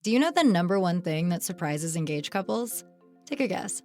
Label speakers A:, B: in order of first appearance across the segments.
A: Do you know the number one thing that surprises engaged couples? Take a guess.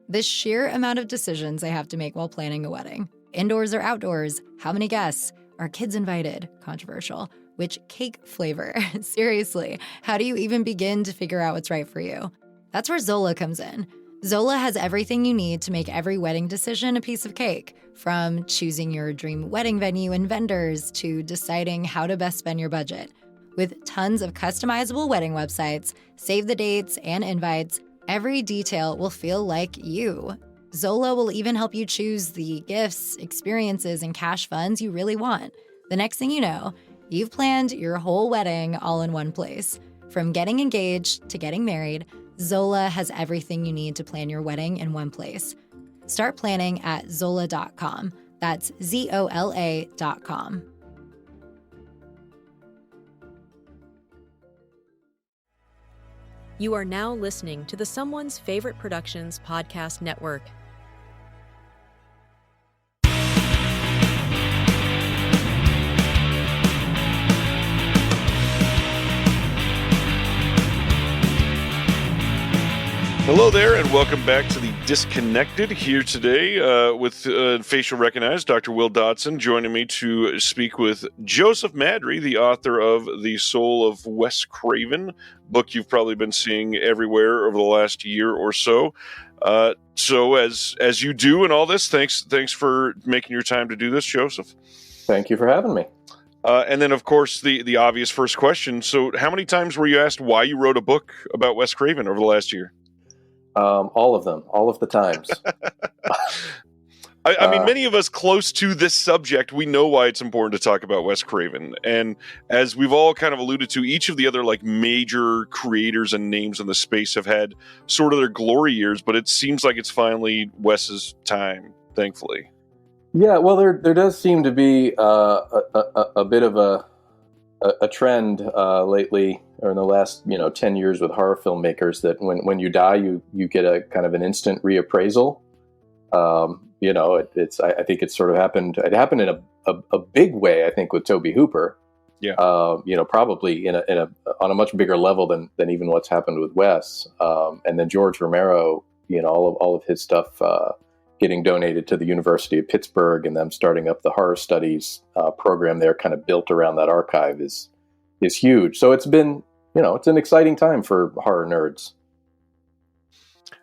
A: The sheer amount of decisions they have to make while planning a wedding. Indoors or outdoors? How many guests? Are kids invited? Controversial. Which cake flavor? Seriously, how do you even begin to figure out what's right for you? That's where Zola comes in. Zola has everything you need to make every wedding decision a piece of cake, from choosing your dream wedding venue and vendors to deciding how to best spend your budget. With tons of customizable wedding websites, save the dates and invites, every detail will feel like you. Zola will even help you choose the gifts, experiences, and cash funds you really want. The next thing you know, you've planned your whole wedding all in one place. From getting engaged to getting married, Zola has everything you need to plan your wedding in one place. Start planning at Zola.com. That's Zola.com.
B: You are now listening to the Someone's Favorite Productions podcast network.
C: Hello there, and welcome back to the Disconnected. Here today with facial recognized Dr. Will Dodson, joining me to speak with Joseph Maddrey, the author of The Soul of Wes Craven, book you've probably been seeing everywhere over the last year or so. So as you do in all this, thanks for making your time to do this, Joseph.
D: Thank you for having me.
C: And then, of course, the obvious first question. So how many times were you asked why you wrote a book about Wes Craven over the last year?
D: All of them, all of the times.
C: I mean, many of us close to this subject, we know why it's important to talk about Wes Craven. And as we've all kind of alluded to, each of the other major creators and names in the space have had sort of their glory years, but it seems like it's finally Wes's time, thankfully.
D: Yeah, well, there does seem to be a bit of a trend lately, or in the last 10 years with horror filmmakers, that when you die, you get a kind of an instant reappraisal. I think it sort of happened. It happened in a big way, I think, with Tobe Hooper.
C: Yeah.
D: Probably on a much bigger level than even what's happened with Wes. And then George Romero, all of his stuff getting donated to the University of Pittsburgh, and them starting up the horror studies program there, kind of built around that archive, is huge. So it's been, it's an exciting time for horror nerds.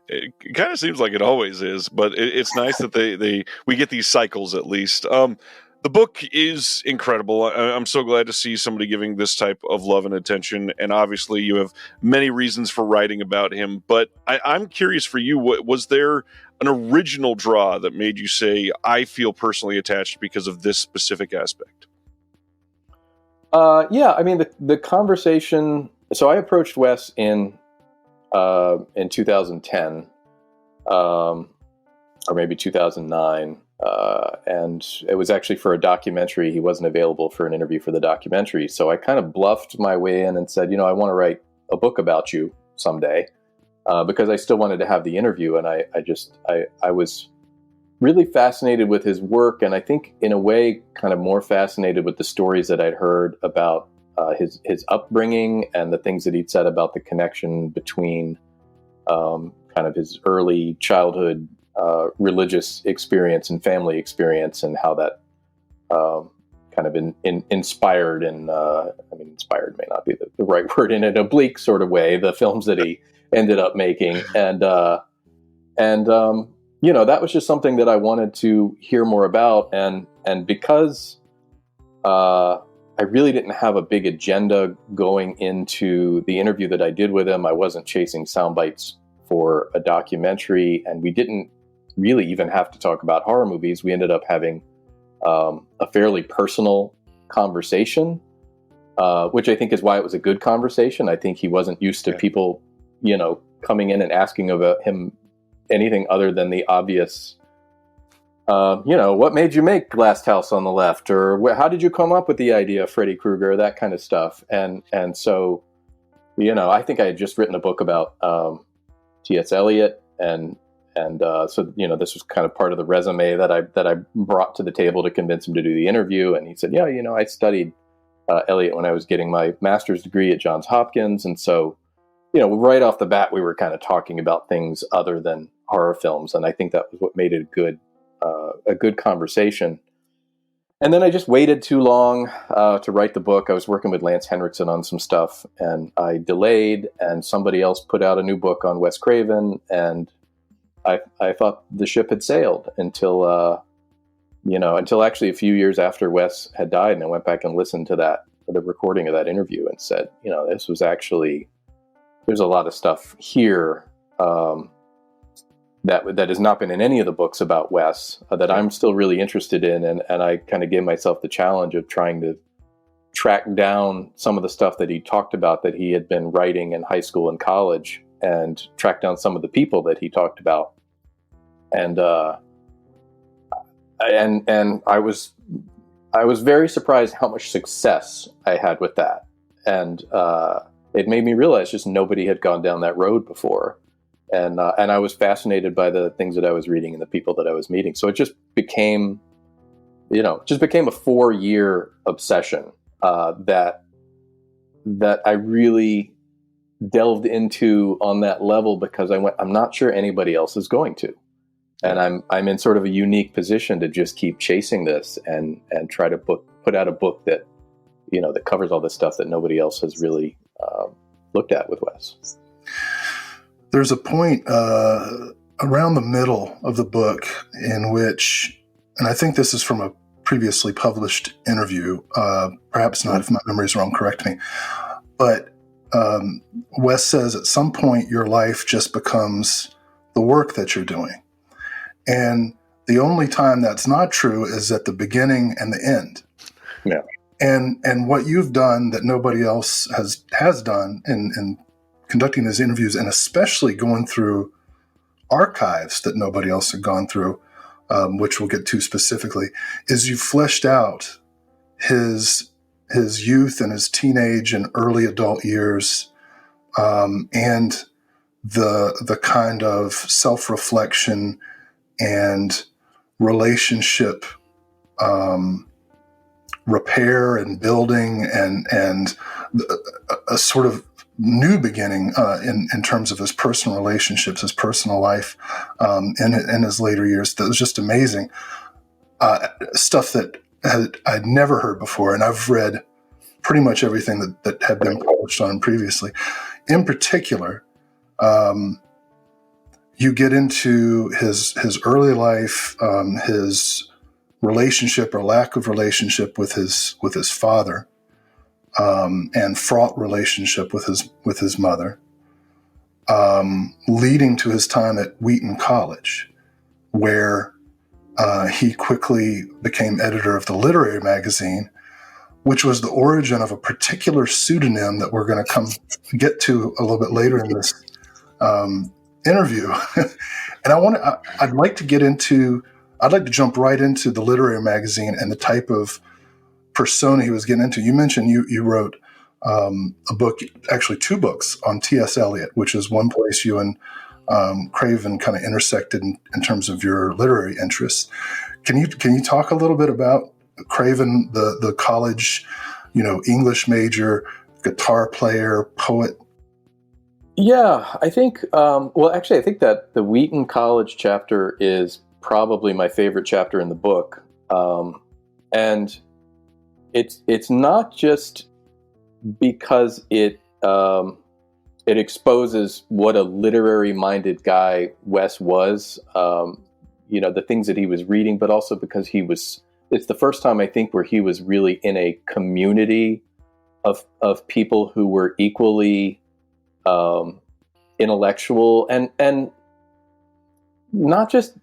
C: It kind of seems like it always is, but it's nice that we get these cycles at least. The book is incredible. I'm so glad to see somebody giving this type of love and attention. And obviously you have many reasons for writing about him, but I'm curious for you, was there an original draw that made you say, I feel personally attached because of this specific aspect?
D: Yeah, I mean, the conversation. So I approached Wes in 2010, or maybe 2009, and it was actually for a documentary. He wasn't available for an interview for the documentary, so I kind of bluffed my way in and said, I want to write a book about you someday, because I still wanted to have the interview, and I was really fascinated with his work, and I think in a way kind of more fascinated with the stories that I'd heard about his upbringing and the things that he'd said about the connection between kind of his early childhood religious experience and family experience, and how that kind of inspired, and inspired may not be the right word, in an oblique sort of way, the films that he ended up making. And that was just something that I wanted to hear more about. And because I really didn't have a big agenda going into the interview that I did with him, I wasn't chasing sound bites for a documentary, and we didn't really even have to talk about horror movies. We ended up having a fairly personal conversation, which I think is why it was a good conversation. I think he wasn't used to people, coming in and asking about him anything other than the obvious, what made you make Last House on the Left, or how did you come up with the idea of Freddy Krueger, that kind of stuff. And so, I think I had just written a book about T.S. Eliot, and so this was kind of part of the resume that I brought to the table to convince him to do the interview. And he said, I studied Eliot when I was getting my master's degree at Johns Hopkins. And so, right off the bat, we were kind of talking about things other than horror films. And I think that was what made it a good conversation. And then I just waited too long to write the book. I was working with Lance Henriksen on some stuff, and I delayed, and somebody else put out a new book on Wes Craven, and I thought the ship had sailed until actually a few years after Wes had died, and I went back and listened to the recording of that interview and said, this was actually, there's a lot of stuff here that has not been in any of the books about Wes that I'm still really interested in. And I kind of gave myself the challenge of trying to track down some of the stuff that he talked about that he had been writing in high school and college, and track down some of the people that he talked about. And I was very surprised how much success I had with that. And it made me realize just nobody had gone down that road before. And I was fascinated by the things that I was reading and the people that I was meeting. So it just became a 4-year obsession that I really delved into on that level, because I'm not sure anybody else is going to. And I'm in sort of a unique position to just keep chasing this and try to put out a book that, that covers all this stuff that nobody else has really looked at with Wes.
E: There's a point around the middle of the book in which, and I think this is from a previously published interview, perhaps not, if my memory is wrong, correct me, but Wes says at some point your life just becomes the work that you're doing. And the only time that's not true is at the beginning and the end.
D: Yeah.
E: And what you've done that nobody else has done in conducting these interviews, and especially going through archives that nobody else had gone through, which we'll get to specifically, is you fleshed out his youth and his teenage and early adult years, and the kind of self-reflection and relationship repair and building and a sort of new beginning in terms of his personal relationships, his personal life, in his later years. That was just amazing. Stuff that I'd never heard before, and I've read pretty much everything that had been published on him previously. In particular, you get into his early life, his relationship or lack of relationship with his father, and fraught relationship with his mother, leading to his time at Wheaton College, where he quickly became editor of the literary magazine, which was the origin of a particular pseudonym that we're going to get to a little bit later in this interview. And I'd like to jump right into the literary magazine and the type of persona he was getting into. You mentioned you wrote a book, actually 2 books on T.S. Eliot, which is one place you and Craven kind of intersected in terms of your literary interests. Can you talk a little bit about Craven, the college, English major, guitar player, poet?
D: Yeah, I think, I think that the Wheaton College chapter is probably my favorite chapter in the book. And it's not just because it exposes what a literary-minded guy Wes was, the things that he was reading, but also because it's the first time I think where he was really in a community of people who were equally intellectual and not just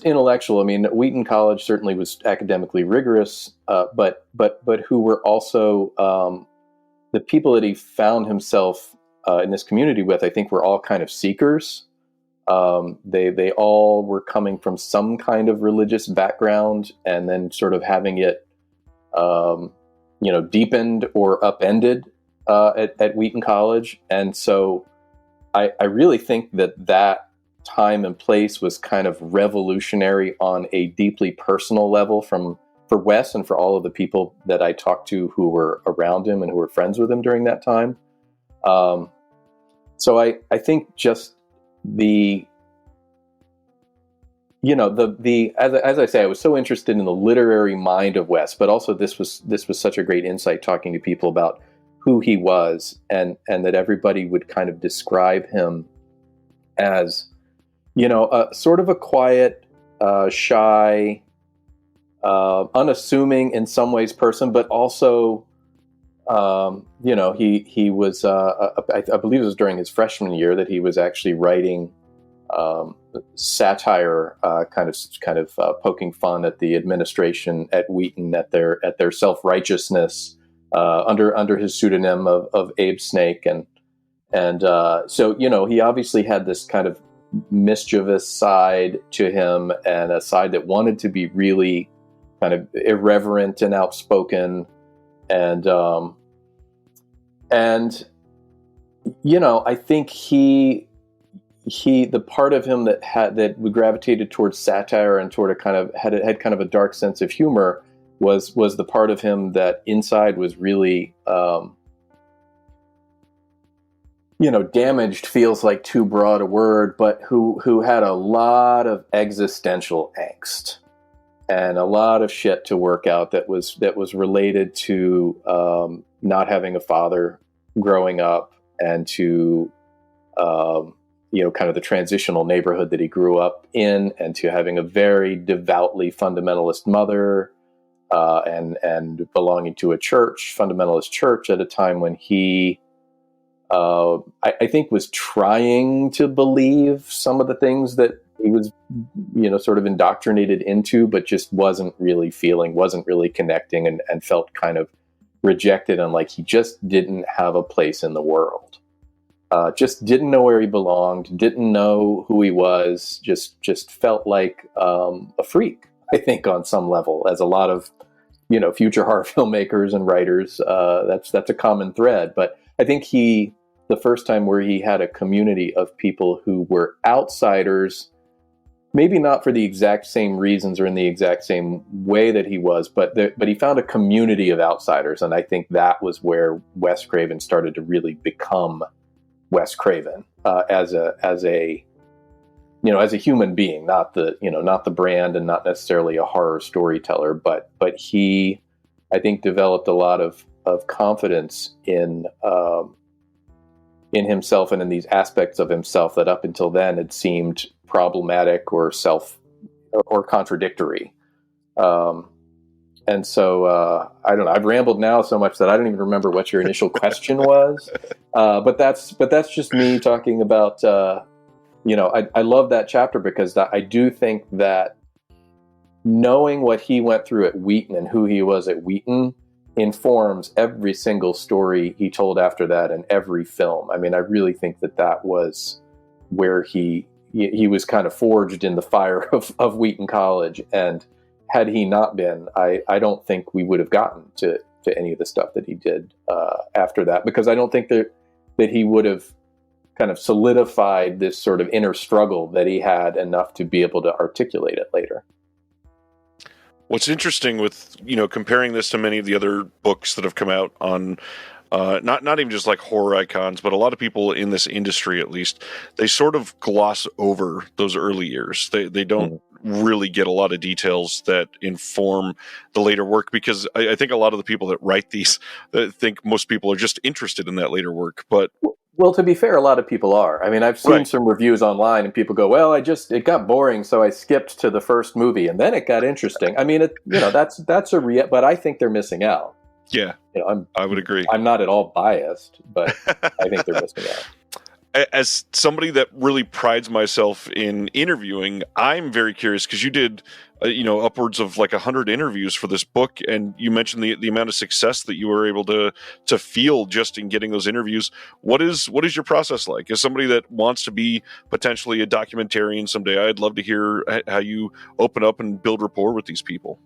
D: intellectual. I mean, Wheaton College certainly was academically rigorous, but who were also the people that he found himself in this community with. I think were all kind of seekers. They all were coming from some kind of religious background, and then sort of having it, deepened or upended at Wheaton College. And so I really think that time and place was kind of revolutionary on a deeply personal level from Wes and for all of the people that I talked to who were around him and who were friends with him during that time. So I think just the, as I say, I was so interested in the literary mind of Wes, but also this was such a great insight talking to people about who he was, and that everybody would kind of describe him as, sort of a quiet, shy, unassuming in some ways person, but also, he was, I believe it was during his freshman year that he was actually writing satire, kind of poking fun at the administration at Wheaton, at their self-righteousness, under his pseudonym of Abe Snake, and so he obviously had this kind of mischievous side to him, and a side that wanted to be really kind of irreverent and outspoken, and I think the part of him that gravitated towards satire and toward a kind of had kind of a dark sense of humor was the part of him that inside was really, damaged feels like too broad a word, but who had a lot of existential angst and a lot of shit to work out that was related to not having a father growing up, and to kind of the transitional neighborhood that he grew up in, and to having a very devoutly fundamentalist mother, and belonging to a fundamentalist church at a time when he, I think, was trying to believe some of the things that he was, sort of indoctrinated into, but just wasn't really connecting, and felt kind of rejected, and like he just didn't have a place in the world. Just didn't know where he belonged, didn't know who he was, just felt like a freak, I think, on some level, as a lot of, future horror filmmakers and writers, that's a common thread. But I think the first time where he had a community of people who were outsiders, maybe not for the exact same reasons or in the exact same way that he was, but he found a community of outsiders. And I think that was where Wes Craven started to really become Wes Craven, as a human being, not the brand, and not necessarily a horror storyteller, but he, I think, developed a lot of confidence in himself and in these aspects of himself that up until then had seemed problematic or contradictory. And so I don't know. I've rambled now so much that I don't even remember what your initial question was. But that's just me talking about. I love that chapter because I do think that knowing what he went through at Wheaton and who he was at Wheaton informs every single story he told after that, and every film. I mean, I really think that was where he was kind of forged in the fire of Wheaton College, and had he not been, I don't think we would have gotten to any of the stuff that he did after that, because I don't think that he would have kind of solidified this sort of inner struggle that he had enough to be able to articulate it later.
C: What's interesting with, comparing this to many of the other books that have come out on not even just like horror icons, but a lot of people in this industry, at least, they sort of gloss over those early years. They don't really get a lot of details that inform the later work, because I think a lot of the people that write these think most people are just interested in that later work. But
D: well, to be fair, a lot of people are. I mean, I've seen some reviews online, and people go, "Well, it got boring, so I skipped to the first movie, and then it got interesting." I mean, that's but I think they're missing out.
C: Yeah, I would agree.
D: I'm not at all biased, but I think they're missing out.
C: As somebody that really prides myself in interviewing, I'm very curious, because you did, upwards of like 100 interviews for this book, and you mentioned the amount of success that you were able to feel just in getting those interviews. What is your process like? As somebody that wants to be potentially a documentarian someday, I'd love to hear how you open up and build rapport with these people.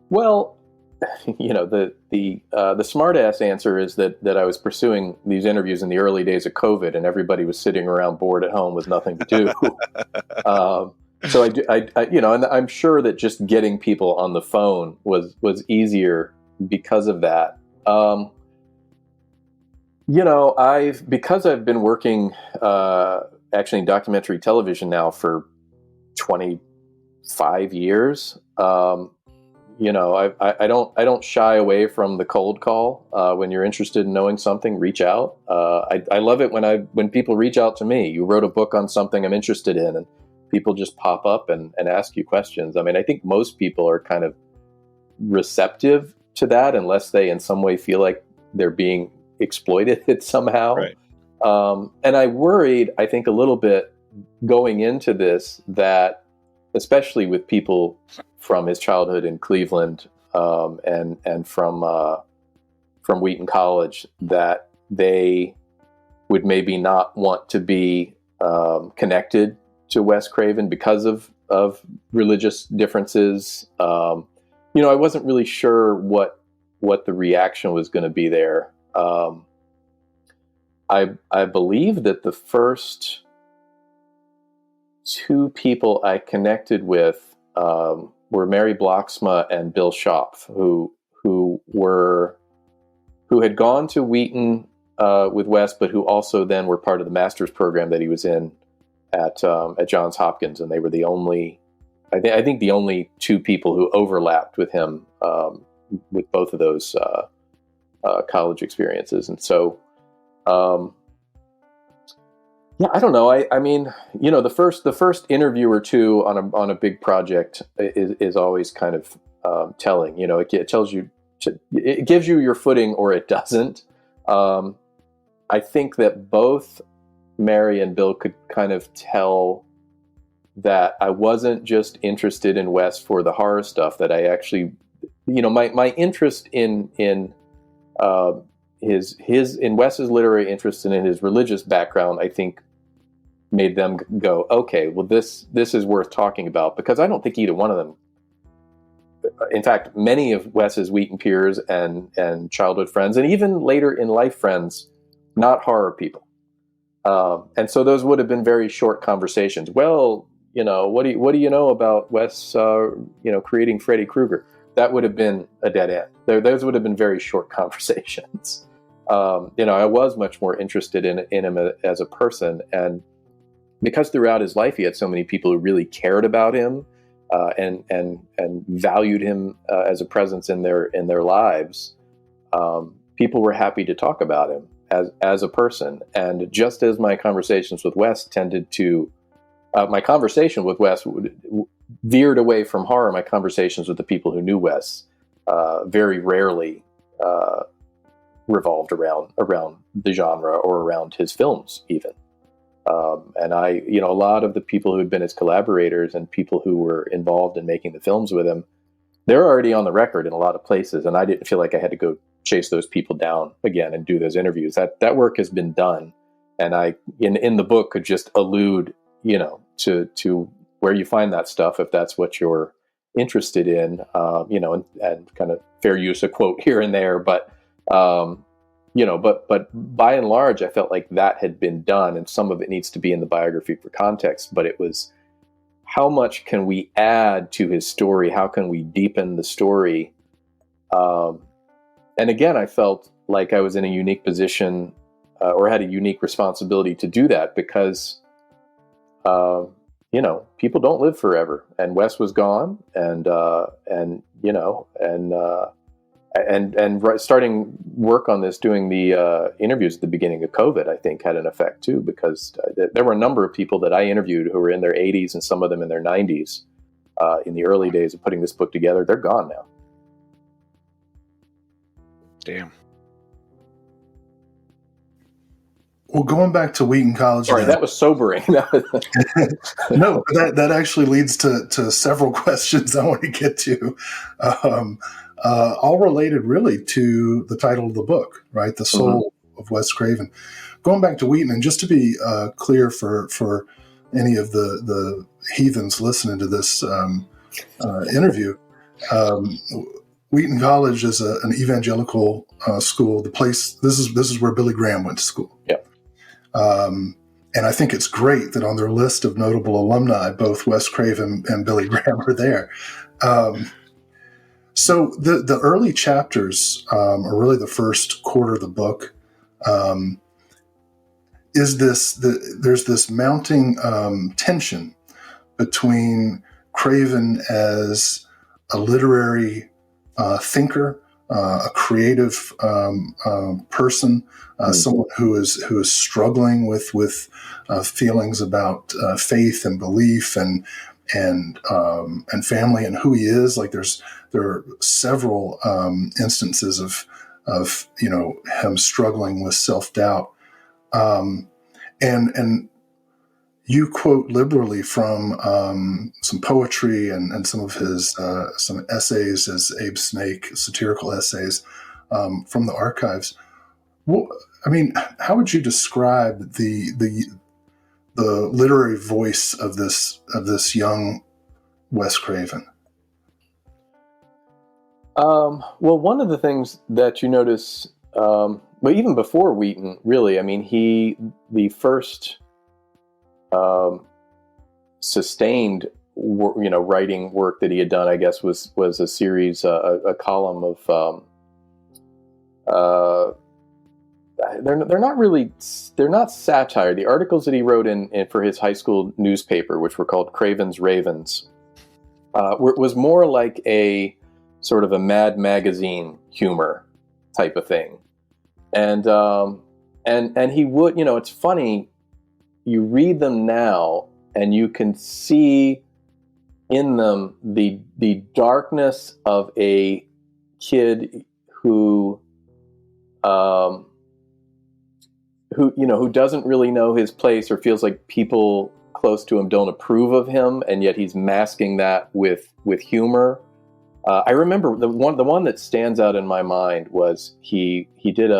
D: Well, the smart ass answer is that I was pursuing these interviews in the early days of COVID, and everybody was sitting around bored at home with nothing to do. So and I'm sure that just getting people on the phone was easier because of that. Because I've been working actually in documentary television now for 25 years. I don't shy away from the cold call. When you're interested in knowing something, reach out. I love it when people reach out to me. You wrote a book on something I'm interested in, and people just pop up and ask you questions. I mean, I think most people are kind of receptive to that unless they in some way feel like they're being exploited somehow.
C: Right.
D: And I worried, I think, a little bit going into this that, especially with people from his childhood in Cleveland and from Wheaton College, that they would maybe not want to be connected to Wes Craven because of religious differences. I wasn't really sure what the reaction was going to be there. I believe that the first two people I connected with were Mary Blocksma and Bill Schopf, who had gone to Wheaton with Wes, but who also then were part of the master's program that he was in at Johns Hopkins, and they were the only, I think the only two people who overlapped with him with both of those college experiences. And so, I don't know. I mean, the first interview or two on a big project is always kind of telling. It tells you, it gives you your footing or it doesn't. I think that both Mary and Bill could kind of tell that I wasn't just interested in Wes for the horror stuff. That I actually, my interest in Wes's literary interest and in his religious background, I think, made them go, okay, well, this is worth talking about, because I don't think either one of them, in fact, many of Wes's Wheaton peers and childhood friends, and even later in life friends, not horror people. And so those would have been very short conversations. Well, what do you know about Wes, creating Freddy Krueger? That would have been a dead end. Those would have been very short conversations. I was much more interested in him as a person, and because throughout his life he had so many people who really cared about him and valued him as a presence in their lives. People were happy to talk about him as a person, and just as my conversations with Wes my conversation with Wes veered away from horror, my conversations with the people who knew Wes very rarely revolved around the genre or around his films even. And a lot of the people who had been his collaborators and people who were involved in making the films with him, they're already on the record in a lot of places, and I didn't feel like I had to go chase those people down again and do those interviews. That work has been done, and I in the book could just allude, to where you find that stuff if that's what you're interested in, and kind of fair use a quote here and there, but by and large, I felt like that had been done, and some of it needs to be in the biography for context. But it was, how much can we add to his story? How can we deepen the story? And again, I felt like I was in a unique position or had a unique responsibility to do that because, people don't live forever, and Wes was gone, and starting work on this, doing the interviews at the beginning of COVID, I think had an effect too, because there were a number of people that I interviewed who were in their 80s and some of them in their 90s in the early days of putting this book together. They're gone now.
C: Damn.
E: Well, going back to Wheaton College.
D: Sorry, that was sobering.
E: No, that actually leads to several questions I want to get to. All related really to the title of the book, right? The Soul of Wes Craven. Going back to Wheaton, and just to be clear for any of the heathens listening to this interview, Wheaton College is an evangelical school. The place, this is where Billy Graham went to school.
D: Yeah.
E: And I think it's great that on their list of notable alumni, both Wes Craven and Billy Graham are there. So the early chapters, or really the first quarter of the book, there's this mounting tension between Craven as a literary thinker, a creative person, someone who is struggling with feelings about faith and belief and family and who he is. Like there are several instances of him struggling with self-doubt, and you quote liberally from some poetry and some of his some essays as Abe Snake, satirical essays from the archives. Well, I mean, how would you describe the literary voice of this young Wes Craven?
D: Well, one of the things that you notice, but even before Wheaton, really, I mean, the first sustained, writing work that he had done, I guess, was a series, a column of. They're not satire. The articles that he wrote in for his high school newspaper, which were called Craven's Ravens, was more like a sort of a Mad Magazine humor type of thing, and he would, it's funny. You read them now, and you can see in them the darkness of a kid who doesn't really know his place or feels like people close to him don't approve of him, and yet he's masking that with humor. I remember the one that stands out in my mind was he did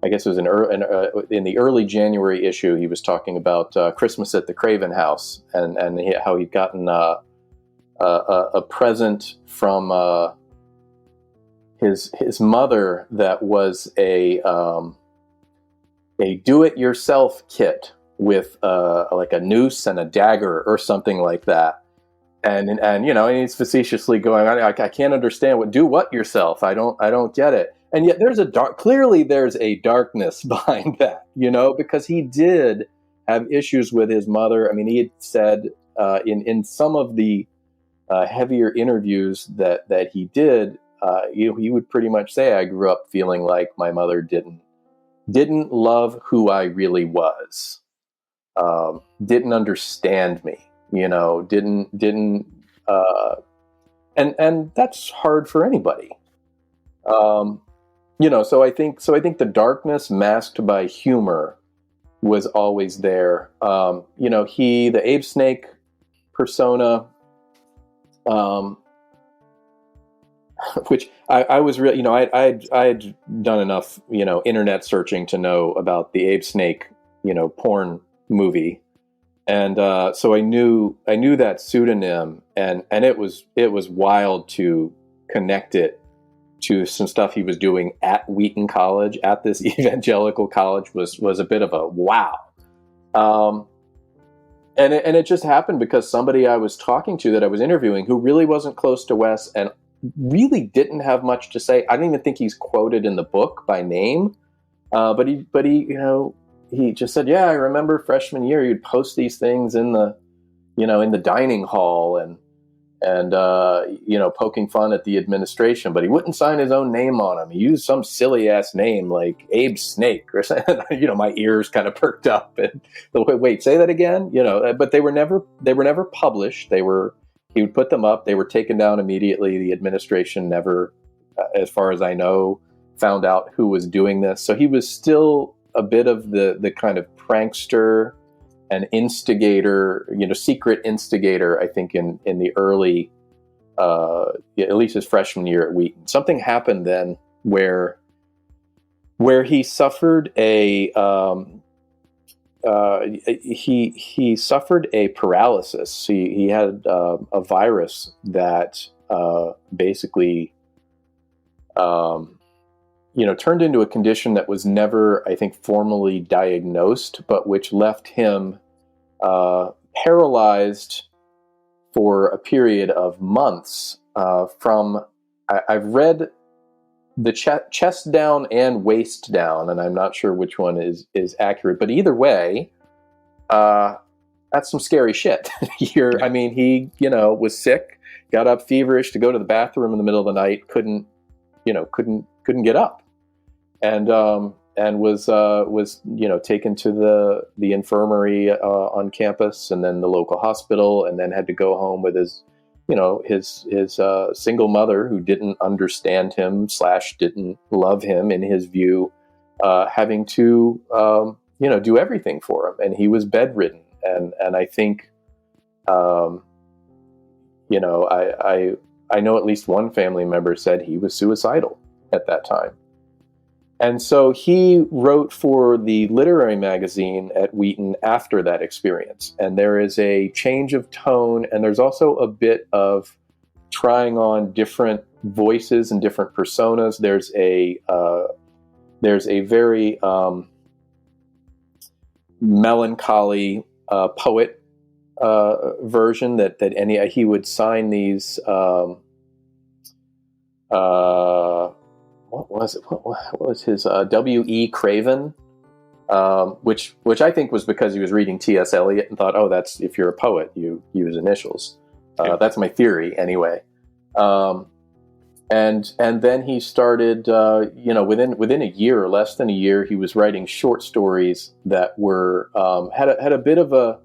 D: I guess it was in the early January issue. He was talking about Christmas at the Craven house and how he'd gotten a present from his mother that was a do-it-yourself kit with like a noose and a dagger or something like that. And he's facetiously going, I can't understand do what yourself? I don't get it. And yet there's a darkness behind that, because he did have issues with his mother. I mean, he had said in some of the heavier interviews that he did, he would pretty much say, I grew up feeling like my mother didn't love who I really was, didn't understand me, and that's hard for anybody. So I think the darkness masked by humor was always there. The Abe Snake persona, which I was really, I had done enough, internet searching to know about the Abe Snake, porn movie. And so I knew that pseudonym, and it was wild to connect it to some stuff he was doing at Wheaton College, at this evangelical college, was a bit of a wow. And it just happened because somebody I was talking to that I was interviewing who really wasn't close to Wes and really didn't have much to say. I don't even think he's quoted in the book by name, but he just said, yeah, I remember freshman year you'd post these things in the dining hall and poking fun at the administration, but he wouldn't sign his own name on them. He used some silly ass name like Abe Snake or something. My ears kind of perked up and wait, say that again? But they were never published. He would put them up. They were taken down immediately. The administration never, as far as I know, found out who was doing this. So he was still a bit of the kind of prankster and instigator, secret instigator, I think in the early, at least his freshman year at Wheaton. Something happened then where he suffered he suffered a paralysis. He had a virus that basically turned into a condition that was never, I think, formally diagnosed, but which left him paralyzed for a period of months. I've read the chest down and waist down, and I'm not sure which one is accurate, but either way, that's some scary shit. He, was sick, got up feverish to go to the bathroom in the middle of the night, couldn't get up, and was taken to the infirmary on campus, and then the local hospital, and then had to go home with his single mother, who didn't understand him / didn't love him in his view, having to do everything for him, and he was bedridden, and I think I know at least one family member said he was suicidal at that time. And so he wrote for the literary magazine at Wheaton after that experience. And there is a change of tone, and there's also a bit of trying on different voices and different personas. There's a very melancholy poet version that he would sign these. What was it? What was his W.E. Craven, which I think was because he was reading T.S. Eliot and thought, oh, that's, if you're a poet, you use initials. That's my theory, anyway. And then he started, within a year or less than a year, he was writing short stories that were had a bit of a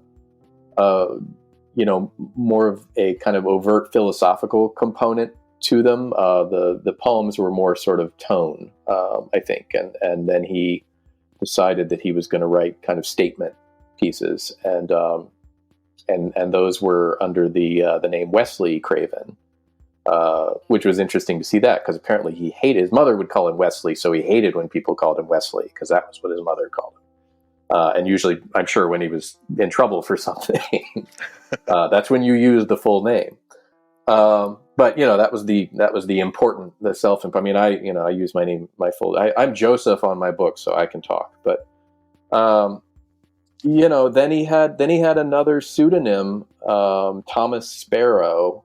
D: more of a kind of overt philosophical component to them. The poems were more sort of tone, I think, and then he decided that he was going to write kind of statement pieces, and those were under the name Wesley Craven, which was interesting to see that, because apparently he hated, his mother would call him Wesley, so he hated when people called him Wesley, because that was what his mother called him. And usually, I'm sure, when he was in trouble for something, that's when you use the full name. But that was the important, the self. I mean, I use my name, my full. I'm Joseph on my book, so I can talk. But then he had another pseudonym, Thomas Sparrow,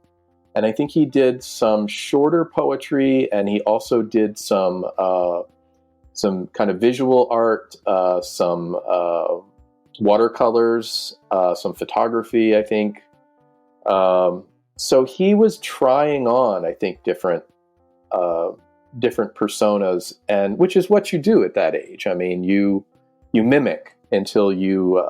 D: and I think he did some shorter poetry, and he also did some kind of visual art, some watercolors, some photography, I think. So he was trying on, I think, different personas, and which is what you do at that age. I mean, you mimic until you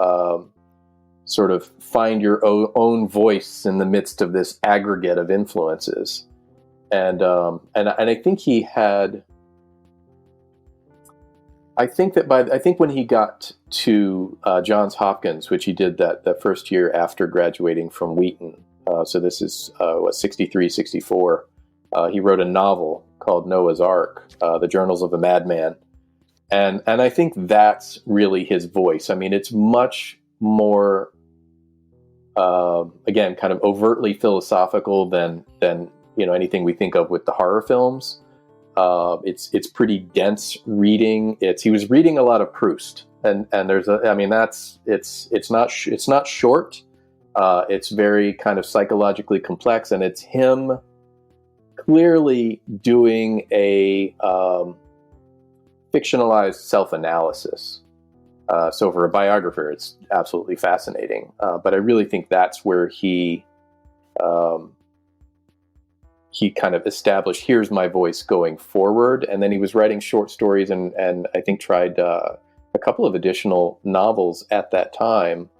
D: sort of find your own voice in the midst of this aggregate of influences, and I think he had. I think when he got to Johns Hopkins, which he did that first year after graduating from Wheaton. So this is 63, 64. He wrote a novel called Noah's Ark, The Journals of a Madman. And I think that's really his voice. I mean, it's much more, again, kind of overtly philosophical than anything we think of with the horror films. It's pretty dense reading. He was reading a lot of Proust, and it's not short. It's very kind of psychologically complex, and it's him clearly doing a fictionalized self-analysis. So for a biographer, it's absolutely fascinating. But I really think that's where he kind of established, here's my voice going forward. And then he was writing short stories and I think tried a couple of additional novels at that time.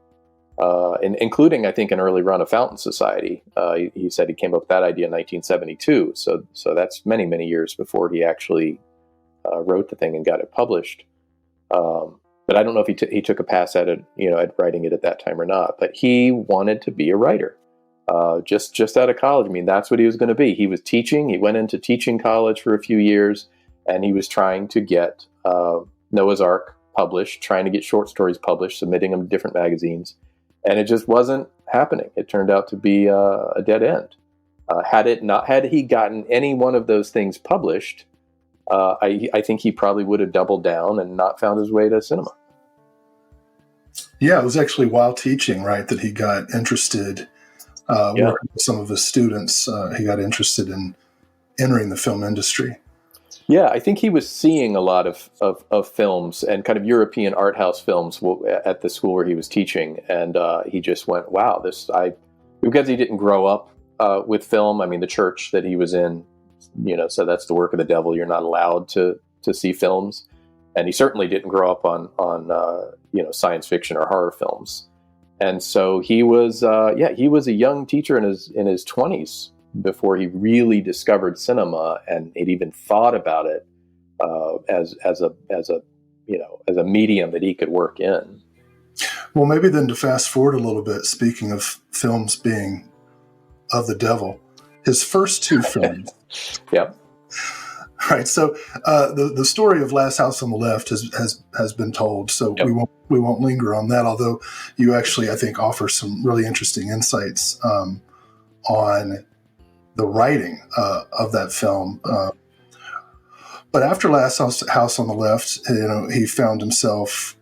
D: Including, I think, an early run of Fountain Society. He said he came up with that idea in 1972. So that's many, many years before he actually wrote the thing and got it published. But I don't know if he took a pass at it, at writing it at that time or not. But he wanted to be a writer, just out of college. I mean, that's what he was going to be. He was teaching. He went into teaching college for a few years, and he was trying to get Noah's Ark published, trying to get short stories published, submitting them to different magazines. And it just wasn't happening. It turned out to be a dead end. Had he gotten any one of those things published, I think he probably would have doubled down and not found his way to cinema.
E: Yeah, it was actually while teaching, right, that he got interested. Working with some of his students, he got interested in entering the film industry.
D: Yeah, I think he was seeing a lot of films and kind of European art house films at the school where he was teaching, and he just went, "Wow, because he didn't grow up with film. I mean, the church that he was in, so that's the work of the devil. You're not allowed to see films, and he certainly didn't grow up on science fiction or horror films. And so he was a young teacher in his 20s before he really discovered cinema and it even thought about it as a medium that he could work in.
E: Well, maybe then to fast forward a little bit, speaking of films being of the devil, his first two films.
D: Yep.
E: Right. So the story of Last House on the Left has been told, so yep. we won't linger on that. Although you actually, I think, offer some really interesting insights on the writing of that film. But after Last House on the Left, he found himself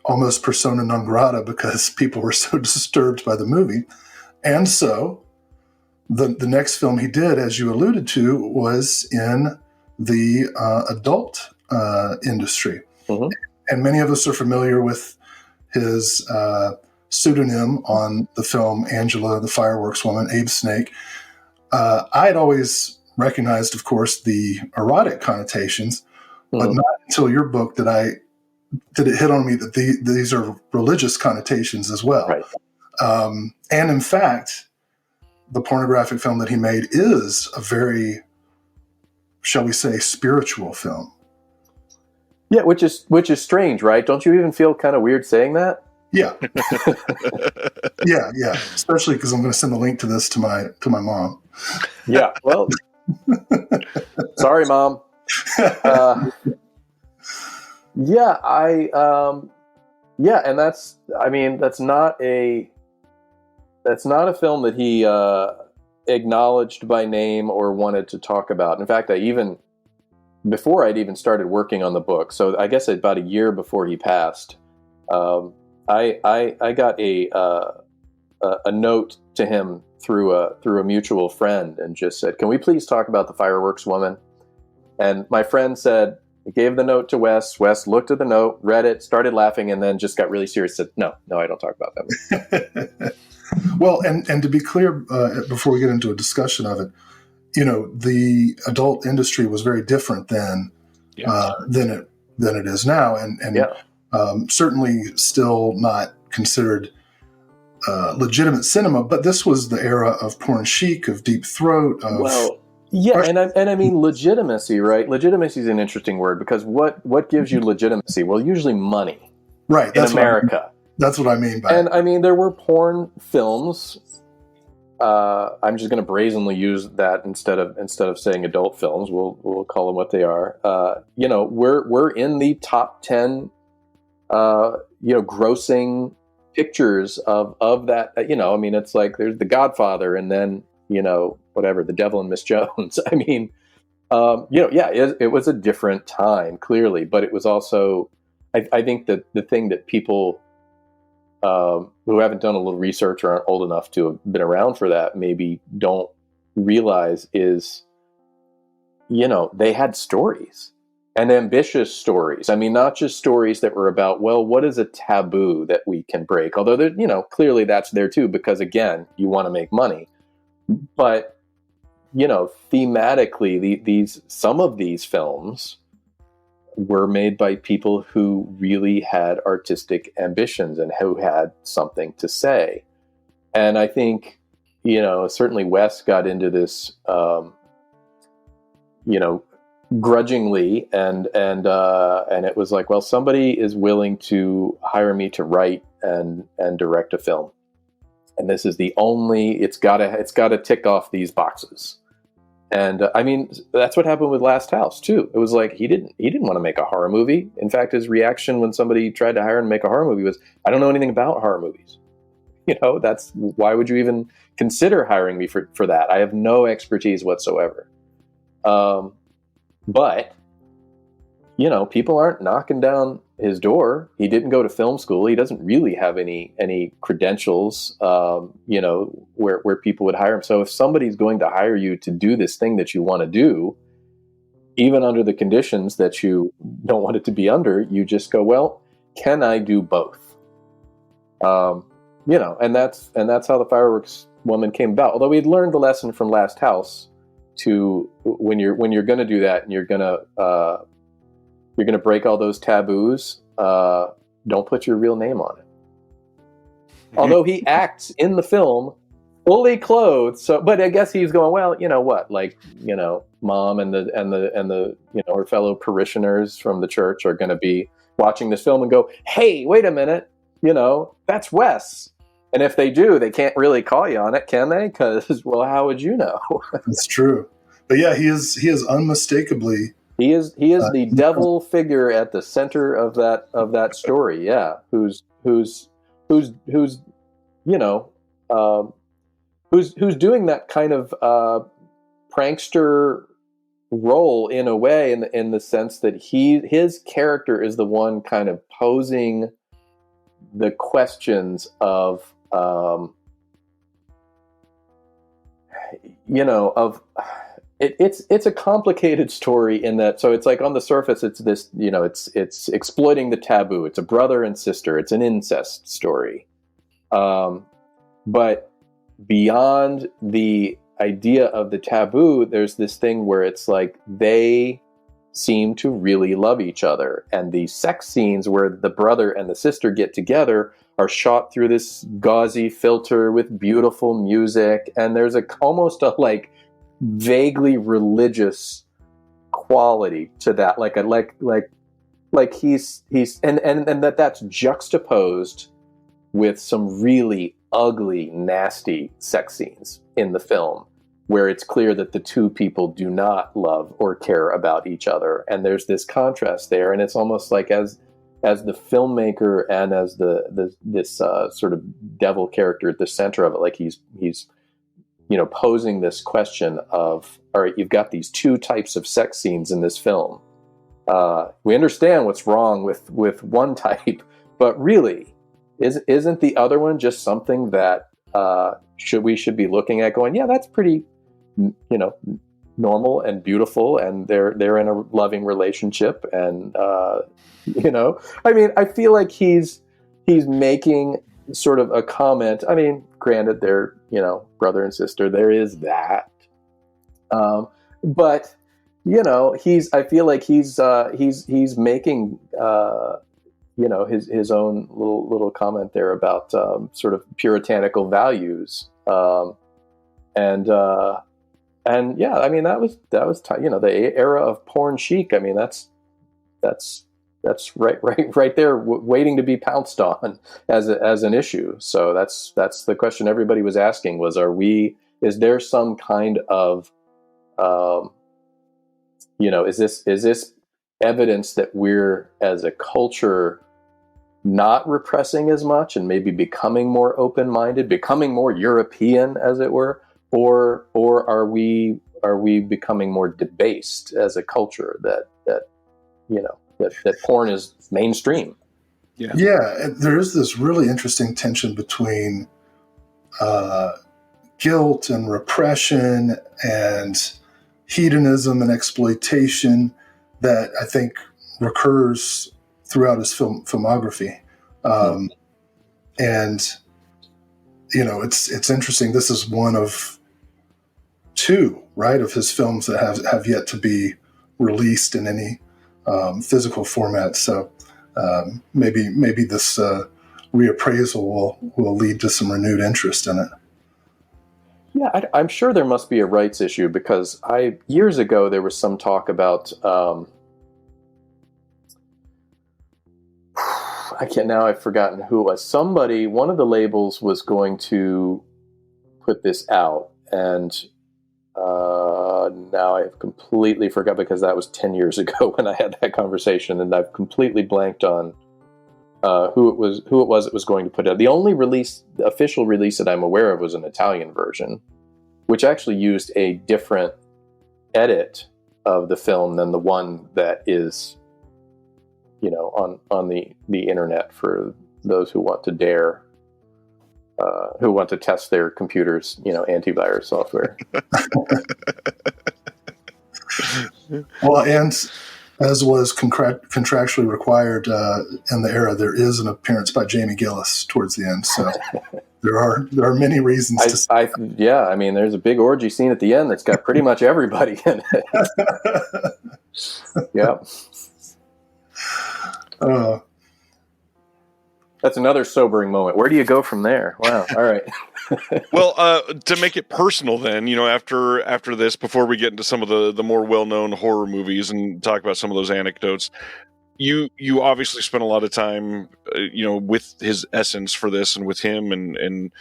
E: almost persona non grata because people were so disturbed by the movie, and so the next film he did, as you alluded to, was in the adult industry, mm-hmm. and many of us are familiar with his pseudonym on the film Angela, the Fireworks Woman, Abe Snake. I had always recognized, of course, the erotic connotations, mm-hmm. but not until your book did it hit on me that these are religious connotations as well.
D: Right.
E: And in fact, the pornographic film that he made is a very, shall we say, spiritual film.
D: Yeah, which is strange, right? Don't you even feel kind of weird saying that?
E: Yeah. yeah. Especially because I'm going to send the link to this to my mom.
D: Yeah. Well, sorry, Mom. And that's not a film that he acknowledged by name or wanted to talk about. In fact, before I'd even started working on the book, so I guess about a year before he passed, I got a note to him through a mutual friend and just said, "Can we please talk about The Fireworks Woman?" And my friend said, he gave the note to Wes. Wes looked at the note, read it, started laughing, and then just got really serious. Said, "No, I don't talk about that."
E: Well, and to be clear, before we get into a discussion of it, the adult industry was very different then than it is now, and certainly still not considered legitimate cinema. But this was the era of porn chic, of Deep Throat. And I mean legitimacy, right? Legitimacy is an interesting word because what gives you legitimacy? Well, usually money, right?
D: In America.
E: That's what I mean by it.
D: And I mean, there were porn films. I'm just going to brazenly use that instead of saying adult films. We'll call them what they are. We're in the top 10, grossing pictures of that. I mean, it's like there's The Godfather, and then whatever, The Devil and Miss Jones. I mean, it was a different time, clearly, but it was also, I think that the thing that people who haven't done a little research or aren't old enough to have been around for that maybe don't realize is, they had stories and ambitious stories. I mean, not just stories that were about, well, what is a taboo that we can break? Although, clearly that's there too, because again, you want to make money. But, thematically, some of these films were made by people who really had artistic ambitions and who had something to say. And I think, certainly Wes got into this, grudgingly, and it was like, well, somebody is willing to hire me to write and direct a film. And this is it's gotta tick off these boxes. And I mean, that's what happened with Last House too. It was like he didn't want to make a horror movie. In fact, his reaction when somebody tried to hire him to make a horror movie was, "I don't know anything about horror movies." That's why would you even consider hiring me for that? I have no expertise whatsoever. But, you know, people aren't knocking down his door. He didn't go to film school. He doesn't really have any credentials, you know, where people would hire him. So if somebody's going to hire you to do this thing that you want to do, even under the conditions that you don't want it to be under, you just go, well, can I do both? You know, and that's how the Fireworks Woman came about. Although we'd learned the lesson from Last House to when you're going to do that and you're going to break all those taboos, don't put your real name on it. Although he acts in the film fully clothed, so but I guess he's going, well, you know what, like, you know, mom and the you know, her fellow parishioners from the church are going to be watching this film and go, hey, wait a minute, you know, that's Wes. And if they do, they can't really call you on it, can they? Because, well, how would you know?
E: That's true. But yeah, he is unmistakably.
D: He is the devil figure at the center of that story. Yeah, who's you know, who's doing that kind of prankster role in a way, in the sense that his character is the one kind of posing the questions of you know, of it's a complicated story in that, so it's like on the surface it's this, you know, it's exploiting the taboo. It's a brother and sister. It's an incest story. But beyond the idea of the taboo, there's this thing where it's like they seem to really love each other, and the sex scenes where the brother and the sister get together are shot through this gauzy filter with beautiful music, and there's almost a like vaguely religious quality to that, like he's and that's juxtaposed with some really ugly, nasty sex scenes in the film, where it's clear that the two people do not love or care about each other, and there's this contrast there, and it's almost like as the filmmaker and as this sort of devil character at the center of it, like he's you know, posing this question of, all right, you've got these two types of sex scenes in this film. We understand what's wrong with one type, but really, isn't the other one just something that we should be looking at going, yeah, that's pretty, you know, normal and beautiful, and they're in a loving relationship, and you know, I mean, I feel like he's making sort of a comment. I mean, granted, they're, you know, brother and sister, there is that, but you know, I feel like he's making you know, his own little comment there about sort of puritanical values, and yeah, I mean, that was you know, the era of porn chic. I mean, that's right there, waiting to be pounced on as an issue. So that's the question everybody was asking was, is there some kind of you know, is this evidence that we're as a culture not repressing as much and maybe becoming more open-minded, becoming more European, as it were, or are we becoming more debased as a culture, that you know, that porn is mainstream?
E: Yeah, there is this really interesting tension between guilt and repression and hedonism and exploitation that I think recurs throughout his filmography. And, you know, it's interesting. This is one of two, right, of his films that have yet to be released in any physical format. So maybe this reappraisal will lead to some renewed interest in it.
D: Yeah, I'm sure there must be a rights issue, because years ago there was some talk about I've forgotten who it was. One of the labels was going to put this out, and now I've completely forgot, because that was 10 years ago when I had that conversation, and I've completely blanked on who it was that was going to put it out. The only official release that I'm aware of was an Italian version, which actually used a different edit of the film than the one that is, on the internet for those who want to dare, who want to test their computers, antivirus software.
E: Well, and as was contractually required in the era, there is an appearance by Jamie Gillis towards the end. So there are many reasons to.
D: There's a big orgy scene at the end that's got pretty much everybody in it. Yeah. That's another sobering moment. Where do you go from there? Wow. All right.
C: Well, to make it personal then, after this, before we get into some of the more well-known horror movies and talk about some of those anecdotes, you obviously spent a lot of time, with his essence for this and with him and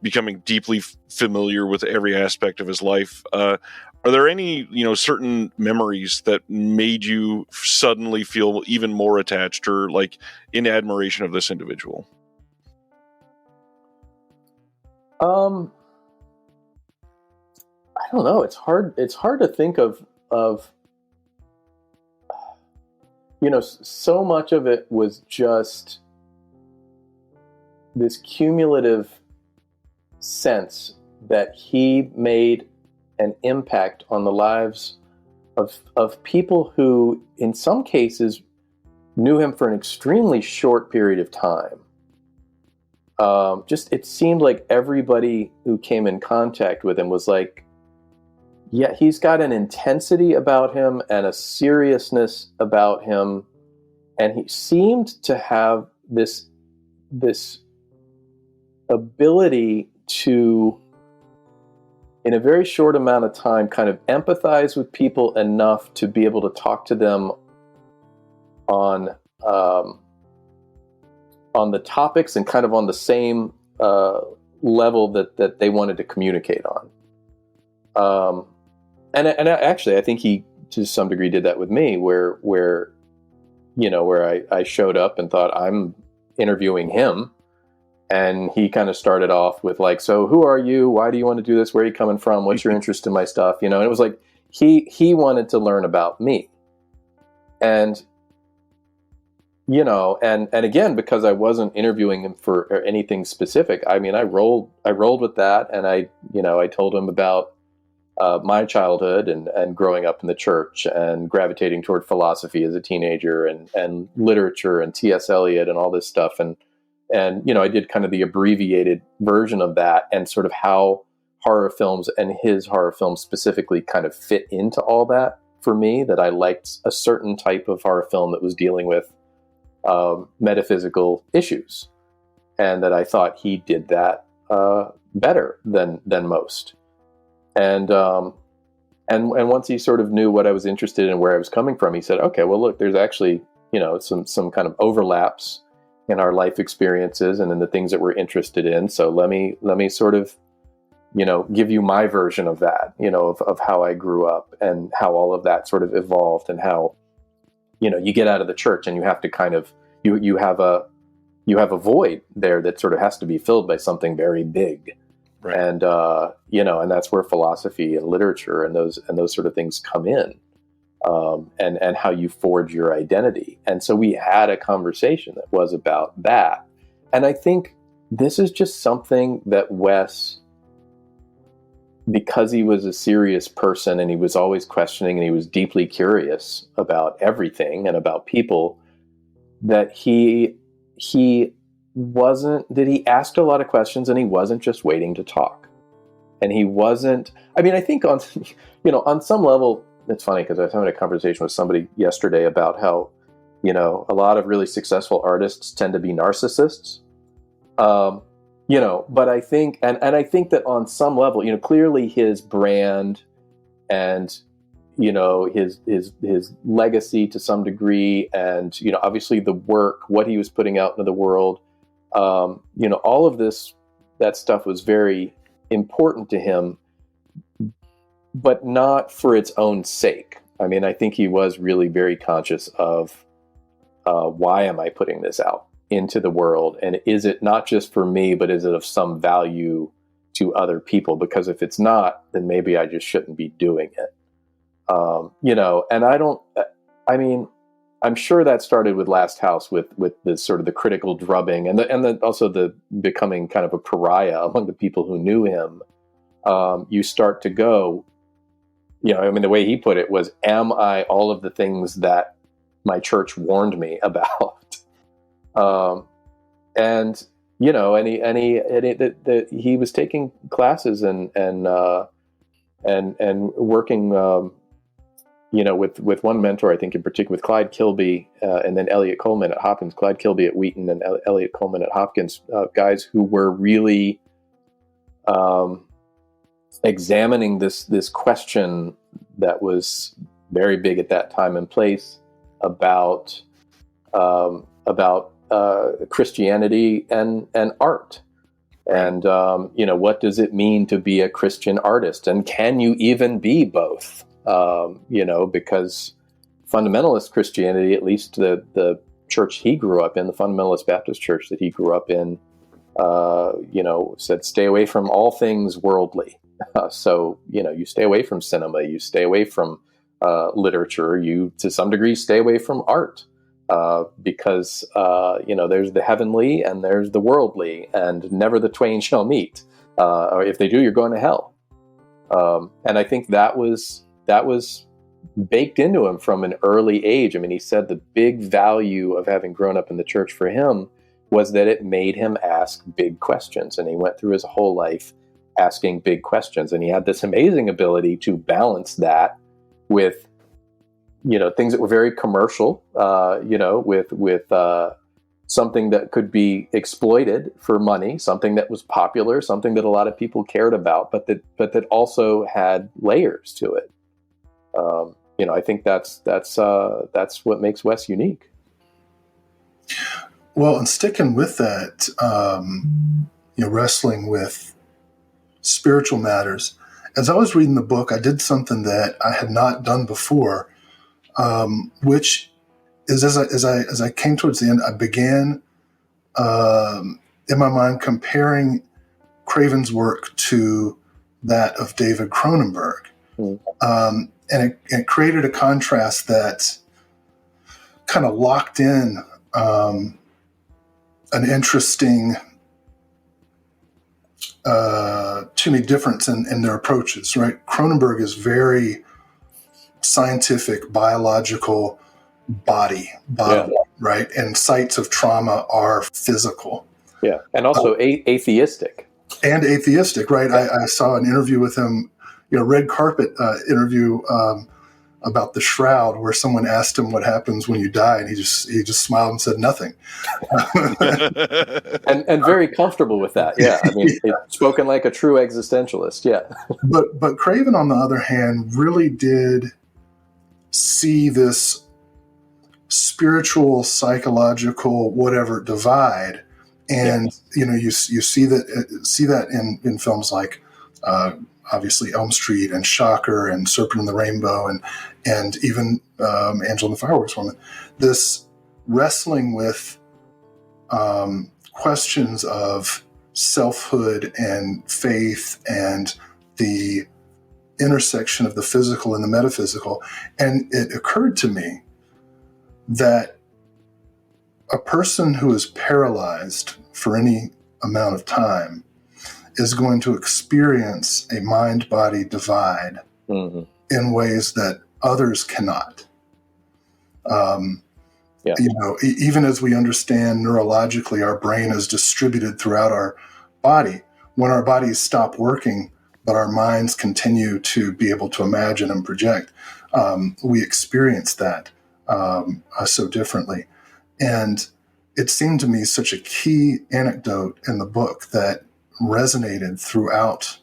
C: becoming deeply familiar with every aspect of his life. Are there any, certain memories that made you suddenly feel even more attached or like in admiration of this individual?
D: I don't know. It's hard to think of, so much of it was just this cumulative sense that he made an impact on the lives of people who, in some cases, knew him for an extremely short period of time. It seemed like everybody who came in contact with him was like, yeah, he's got an intensity about him and a seriousness about him. And he seemed to have this ability to, in a very short amount of time, kind of empathize with people enough to be able to talk to them on the topics and kind of on the same level that they wanted to communicate on. And actually, I think he, to some degree, did that with me, where I showed up and thought, I'm interviewing him. And he kind of started off with like, so who are you? Why do you want to do this? Where are you coming from? What's your interest in my stuff? And it was like, he wanted to learn about me. And, and again, because I wasn't interviewing him for anything specific, I rolled with that. And I told him about my childhood and growing up in the church and gravitating toward philosophy as a teenager and literature and T.S. Eliot and all this stuff. And I did kind of the abbreviated version of that and sort of how horror films and his horror films specifically kind of fit into all that for me, that I liked a certain type of horror film that was dealing with metaphysical issues, and that I thought he did that better than most. And once he sort of knew what I was interested in and where I was coming from, he said, okay, well, look, there's actually, some kind of overlaps in our life experiences and in the things that we're interested in. So let me sort of, give you my version of that, of how I grew up and how all of that sort of evolved, and how, you get out of the church and you have to kind of, you have a void there that sort of has to be filled by something very big. Right. And, and that's where philosophy and literature and those sort of things come in, and how you forge your identity. And so we had a conversation that was about that. And I think this is just something that Wes, because he was a serious person and he was always questioning and he was deeply curious about everything and about people, that he asked a lot of questions, and he wasn't just waiting to talk. And he wasn't, I think on some level, it's funny because I was having a conversation with somebody yesterday about how, a lot of really successful artists tend to be narcissists. But I think, and I think that on some level, clearly his brand and, his legacy to some degree, and, obviously the work, what he was putting out into the world, all of that stuff was very important to him, but not for its own sake. I think he was really very conscious of, why am I putting this out into the world? And is it not just for me, but is it of some value to other people? Because if it's not, then maybe I just shouldn't be doing it. And I mean, I'm sure that started with Last House with the sort of the critical drubbing and also the becoming kind of a pariah among the people who knew him. You start to go, the way he put it was, am I all of the things that my church warned me about? He was taking classes and working, with one mentor, I think in particular, with Clyde Kilby, and then Elliot Coleman at Hopkins, Clyde Kilby at Wheaton and Elliot Coleman at Hopkins, guys who were really examining this question that was very big at that time and place about Christianity and art. And, what does it mean to be a Christian artist? And can you even be both? Because fundamentalist Christianity, at least the church he grew up in, the Fundamentalist Baptist Church that he grew up in, said, stay away from all things worldly. So, you stay away from cinema, you stay away from literature, you, to some degree, stay away from art. Because there's the heavenly and there's the worldly, and never the twain shall meet. Or if they do, you're going to hell. And I think that was baked into him from an early age. I mean, he said the big value of having grown up in the church for him was that it made him ask big questions. And he went through his whole life asking big questions. And he had this amazing ability to balance that with things that were very commercial, with something that could be exploited for money, something that was popular, something that a lot of people cared about, but that also had layers to it. I think that's what makes Wes unique.
E: Well, and sticking with that, wrestling with spiritual matters. As I was reading the book, I did something that I had not done before. Which is as I came towards the end, I began in my mind comparing Craven's work to that of David Cronenberg, and it created a contrast that kind of locked in an interesting, to me, difference in their approaches. Right, Cronenberg is very scientific, biological, body,
D: yeah.
E: Right? And sites of trauma are physical.
D: Yeah, and also atheistic.
E: And atheistic, right?
D: Yeah.
E: I saw an interview with him, red carpet interview about the shroud, where someone asked him what happens when you die, and he just smiled and said nothing.
D: and very comfortable with that. Yeah, I mean, it's spoken like a true existentialist. Yeah.
E: But Craven, on the other hand, really did see this spiritual, psychological, whatever divide, and you see that in films like obviously Elm Street and Shocker and Serpent and the Rainbow and even Angel and the Fireworks Woman. This wrestling with questions of selfhood and faith and the intersection of the physical and the metaphysical. And it occurred to me that a person who is paralyzed for any amount of time is going to experience a mind-body divide in ways that others cannot. Even as we understand neurologically, our brain is distributed throughout our body. When our bodies stop working, but our minds continue to be able to imagine and project, we experience that so differently. And it seemed to me such a key anecdote in the book that resonated throughout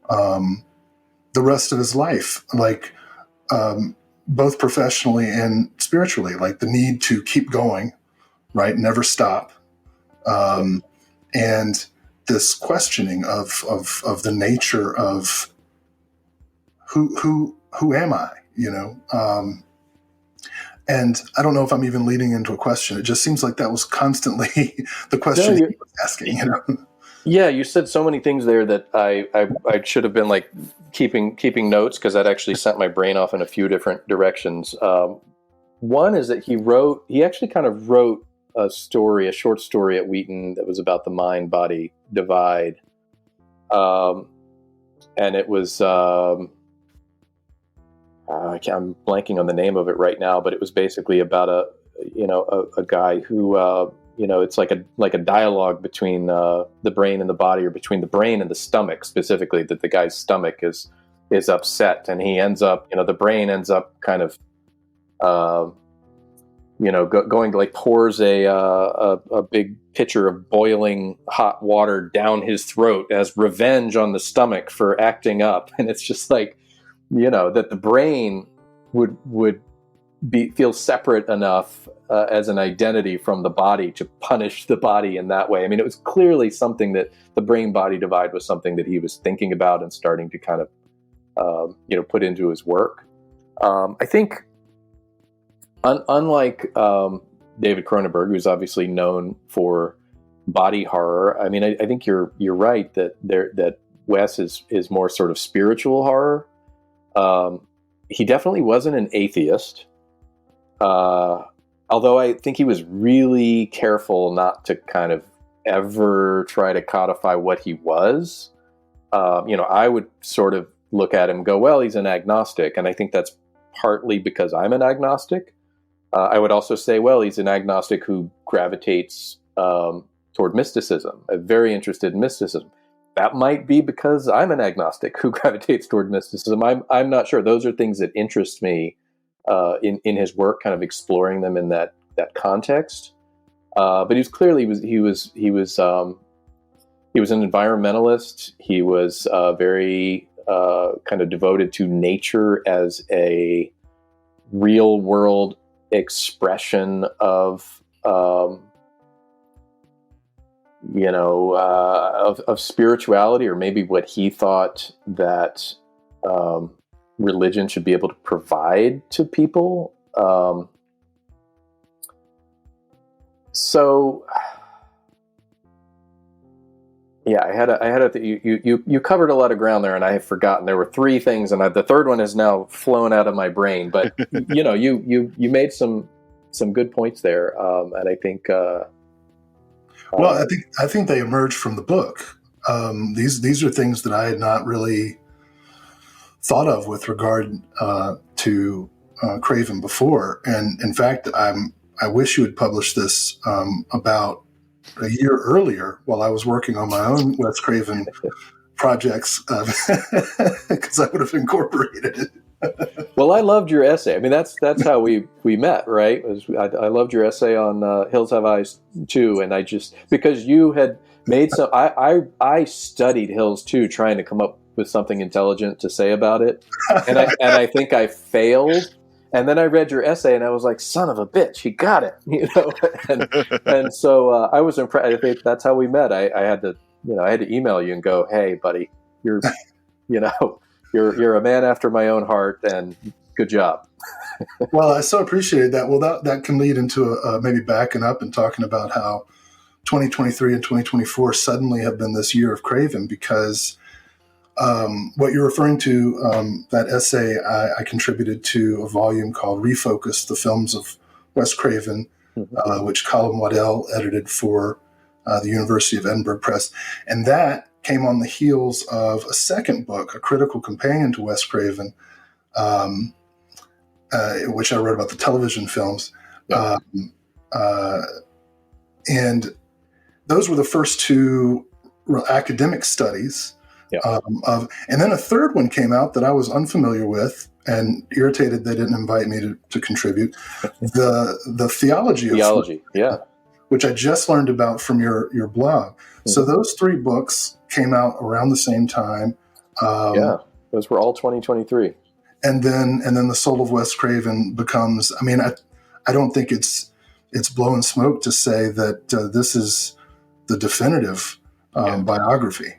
E: the rest of his life, both professionally and spiritually, like the need to keep going, right? Never stop. And this questioning of the nature of who am I, and I don't know if I'm even leading into a question. It just seems like that was constantly the question he was asking,
D: Yeah, you said so many things there that I should have been like keeping notes, because that actually sent my brain off in a few different directions. One is that he actually kind of wrote a short story at Wheaton that was about the mind-body divide. And it was, I'm blanking on the name of it right now, but it was basically about a guy who, it's like a dialogue between the brain and the body, or between the brain and the stomach specifically, that the guy's stomach is upset, and he ends up, the brain ends up kind of, going to, like, pours a big pitcher of boiling hot water down his throat as revenge on the stomach for acting up. And it's just like, that the brain would feel separate enough as an identity from the body to punish the body in that way. I mean, it was clearly something that the brain-body divide was something that he was thinking about and starting to kind of, put into his work. I think, unlike David Cronenberg, who's obviously known for body horror, I mean, I think you're right that Wes is more sort of spiritual horror. He definitely wasn't an atheist. Although I think he was really careful not to kind of ever try to codify what he was. I would sort of look at him and go, well, he's an agnostic. And I think that's partly because I'm an agnostic. I would also say, well, he's an agnostic who gravitates toward mysticism, very interested in mysticism. That might be because I'm an agnostic who gravitates toward mysticism. I'm not sure. Those are things that interest me in his work, kind of exploring them in that context. But he was clearly he was an environmentalist. He was very kind of devoted to nature as a real world expression of spirituality, or maybe what he thought that religion should be able to provide to people. So yeah, you covered a lot of ground there, and I have forgotten. There were three things, and the third one has now flown out of my brain. But you made some good points there, and I think.
E: Well, I think they emerged from the book. These are things that I had not really thought of with regard to Craven before, and in fact, I wish you had published this about a year earlier while I was working on my own Wes Craven projects, because I would have incorporated it.
D: Well, I loved your essay. I mean, that's how we met, right? I loved your essay on Hills Have Eyes 2, and I just, because you had made some, I studied Hills 2 trying to come up with something intelligent to say about it, and I think I failed. And then I read your essay, and I was like, "Son of a bitch, he got it!" And so I was impressed. I think that's how we met. I had to email you and go, "Hey, buddy, you're a man after my own heart, and good job."
E: Well, I so appreciated that. Well, that can lead into maybe backing up and talking about how 2023 and 2024 suddenly have been this year of Craven, because what you're referring to, that essay I contributed to a volume called Refocus, the Films of Wes Craven, which Colin Waddell edited for the University of Edinburgh Press. And that came on the heels of a second book, a critical companion to Wes Craven, which I wrote about the television films. Yeah. And those were the first two academic studies. Yeah. And then a third one came out that I was unfamiliar with and irritated they didn't invite me to contribute. The theology,
D: yeah,
E: which I just learned about from your blog. Mm-hmm. So those three books came out around the same time.
D: Those were all 2023.
E: And then the Soul of Wes Craven becomes. I mean, I don't think it's blowing smoke to say that this is the definitive biography.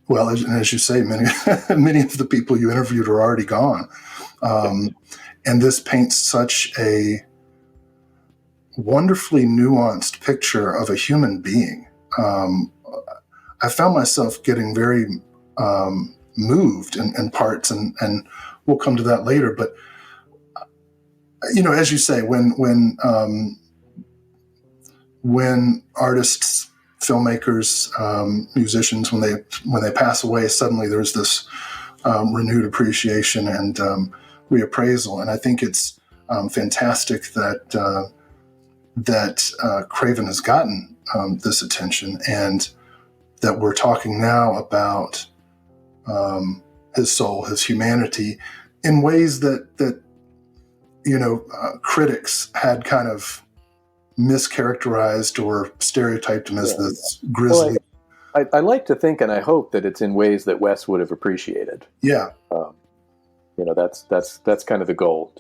E: Well, as you say, many of the people you interviewed are already gone, and this paints such a wonderfully nuanced picture of a human being. I found myself getting very moved in parts, and we'll come to that later. But as you say, when artists, filmmakers, musicians, when they pass away, suddenly there's this renewed appreciation and reappraisal. And I think it's fantastic that Craven has gotten this attention, and that we're talking now about his soul, his humanity, in ways that critics had kind of mischaracterized or stereotyped him as this grisly.
D: Well, I like to think, and I hope that it's in ways that Wes would have appreciated.
E: Yeah.
D: That's kind of the goal.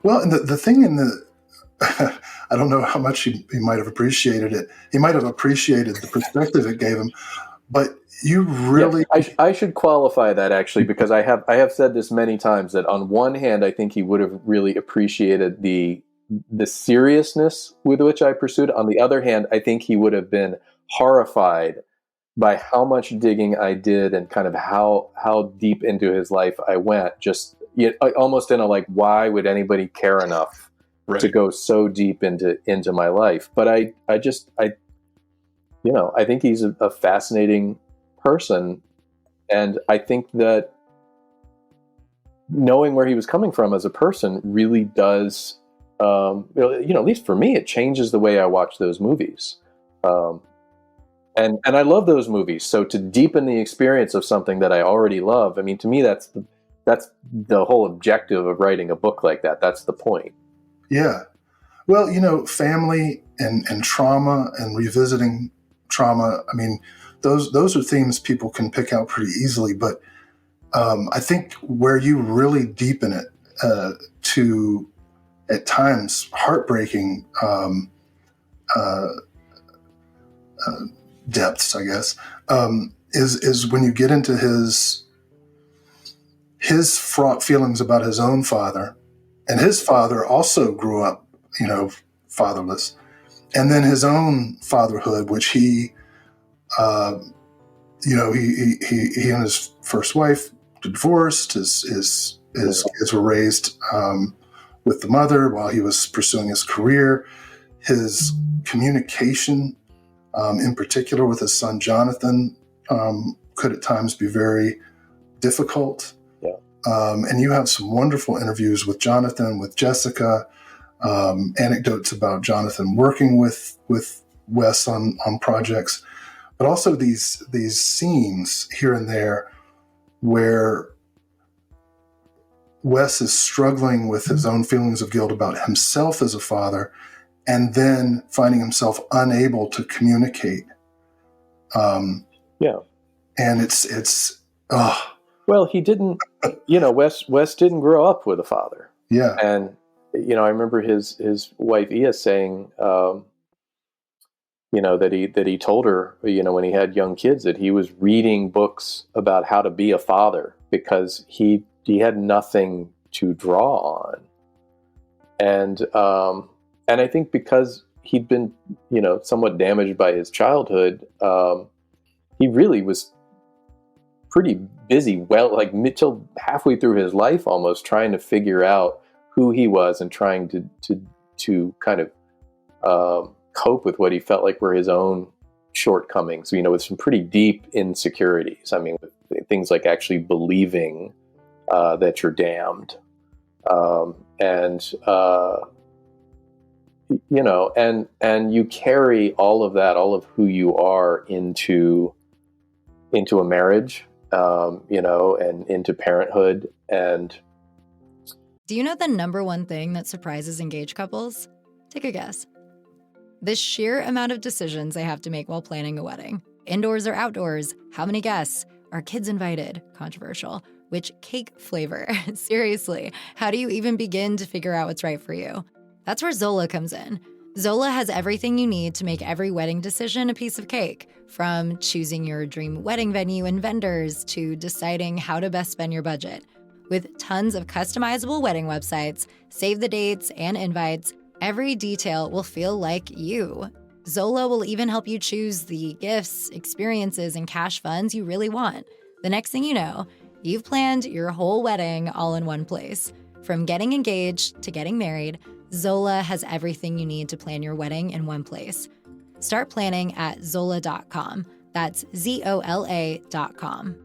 E: Well, and the thing I don't know how much he might have appreciated it. He might have appreciated the perspective it gave him, but you really...
D: Yeah, I should qualify that, actually, because I have said this many times, that on one hand, I think he would have really appreciated the seriousness with which I pursued it. On the other hand, I think he would have been horrified by how much digging I did and kind of how deep into his life I went. Just almost in a why would anybody care enough to go so deep into my life? But I think he's a fascinating person, and I think that knowing where he was coming from as a person really does, at least for me, it changes the way I watch those movies. And I love those movies. So to deepen the experience of something that I already love, I mean, to me, that's the whole objective of writing a book like that. That's the point. Yeah.
E: Well, family and trauma and revisiting trauma, I mean, those are themes people can pick out pretty easily. But I think where you really deepen it to, at times, heartbreaking depths, I guess, is when you get into his fraught feelings about his own father. And his father also grew up, fatherless. And then his own fatherhood, which he and his first wife divorced. His kids were raised with the mother while he was pursuing his career. His communication, in particular with his son Jonathan, could at times be very difficult.
D: Yeah.
E: And you have some wonderful interviews with Jonathan, with Jessica, anecdotes about Jonathan working with Wes on projects, but also these scenes here and there where Wes is struggling with his own feelings of guilt about himself as a father, and then finding himself unable to communicate. And it's
D: well, he didn't, Wes didn't grow up with a father.
E: Yeah.
D: And, I remember his wife, Ia, saying, that he told her, when he had young kids, that he was reading books about how to be a father because he had nothing to draw on. And I think because he'd been, somewhat damaged by his childhood, he really was pretty busy, till halfway through his life, almost trying to figure out who he was and trying to kind of cope with what he felt like were his own shortcomings, with some pretty deep insecurities. I mean, with things like actually believing that you're damned. And you carry all of that, all of who you are into a marriage, and into parenthood. And
A: do you know the number one thing that surprises engaged couples? Take a guess. The sheer amount of decisions they have to make while planning a wedding. Indoors or outdoors? How many guests? Are kids invited? Controversial. Which cake flavor? Seriously, how do you even begin to figure out what's right for you? That's where Zola comes in. Zola has everything you need to make every wedding decision a piece of cake, from choosing your dream wedding venue and vendors to deciding how to best spend your budget. With tons of customizable wedding websites, save the dates and invites, every detail will feel like you. Zola will even help you choose the gifts, experiences, and cash funds you really want. The next thing you know, you've planned your whole wedding all in one place. From getting engaged to getting married, Zola has everything you need to plan your wedding in one place. Start planning at Zola.com. That's ZOLA.com.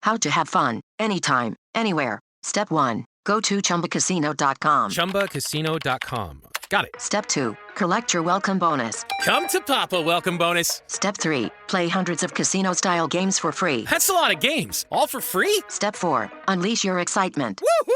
F: How to have fun, anytime, anywhere. Step 1. Go to ChumbaCasino.com.
G: ChumbaCasino.com. Got it.
F: Step 2. Collect your welcome bonus.
G: Come to Papa welcome bonus.
F: Step 3. Play hundreds of casino-style games for free.
G: That's a lot of games. All for free?
F: Step 4. Unleash your excitement.
G: Woohoo!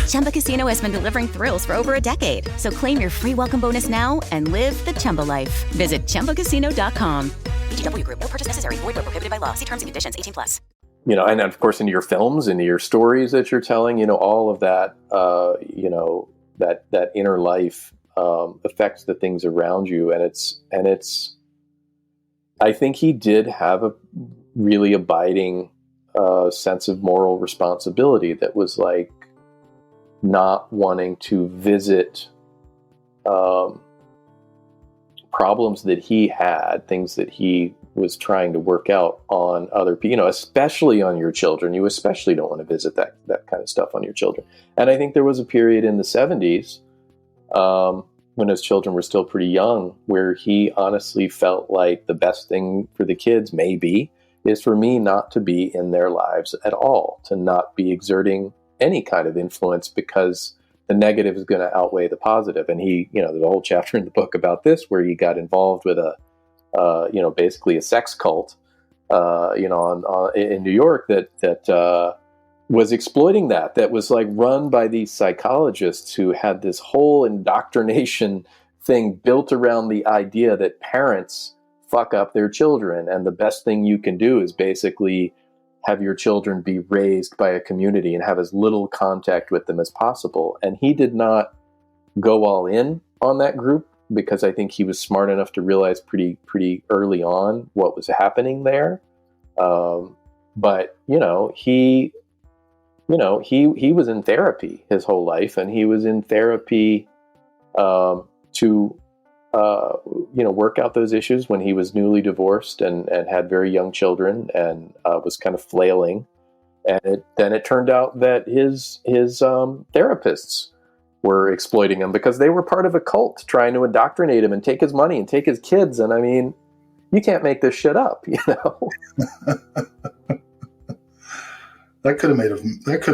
H: Chumba Casino has been delivering thrills for over a decade. So claim your free welcome bonus now and live the Chumba life. Visit ChumbaCasino.com.
I: VGW Group. No purchase necessary. Void where prohibited by law. See terms and conditions. 18+.
D: You know, and of course, into your films, into your stories that you're telling, you know, all of that, you know, that inner life affects the things around you, and it's. I think he did have a really abiding sense of moral responsibility that was like not wanting to visit problems that he had, things that he was trying to work out on other people, you know, especially on your children. You especially don't want to visit that kind of stuff on your children. And I think there was a period in the 70s when his children were still pretty young, where he honestly felt like the best thing for the kids maybe is for me not to be in their lives at all, to not be exerting any kind of influence, because the negative is going to outweigh the positive. And he, you know, there's a whole chapter in the book about this, where he got involved with you know, basically a sex cult, you know, in New York that was exploiting that was like run by these psychologists who had this whole indoctrination thing built around the idea that parents fuck up their children, and the best thing you can do is basically have your children be raised by a community and have as little contact with them as possible. And he did not go all in on that group, because I think he was smart enough to realize pretty early on what was happening there. But he was in therapy his whole life, and he was in therapy to work out those issues when he was newly divorced and had very young children, and was kind of flailing. And then it turned out that his therapists were exploiting him, because they were part of a cult trying to indoctrinate him and take his money and take his kids. And I mean, you can't make this shit up, you know?
E: That could have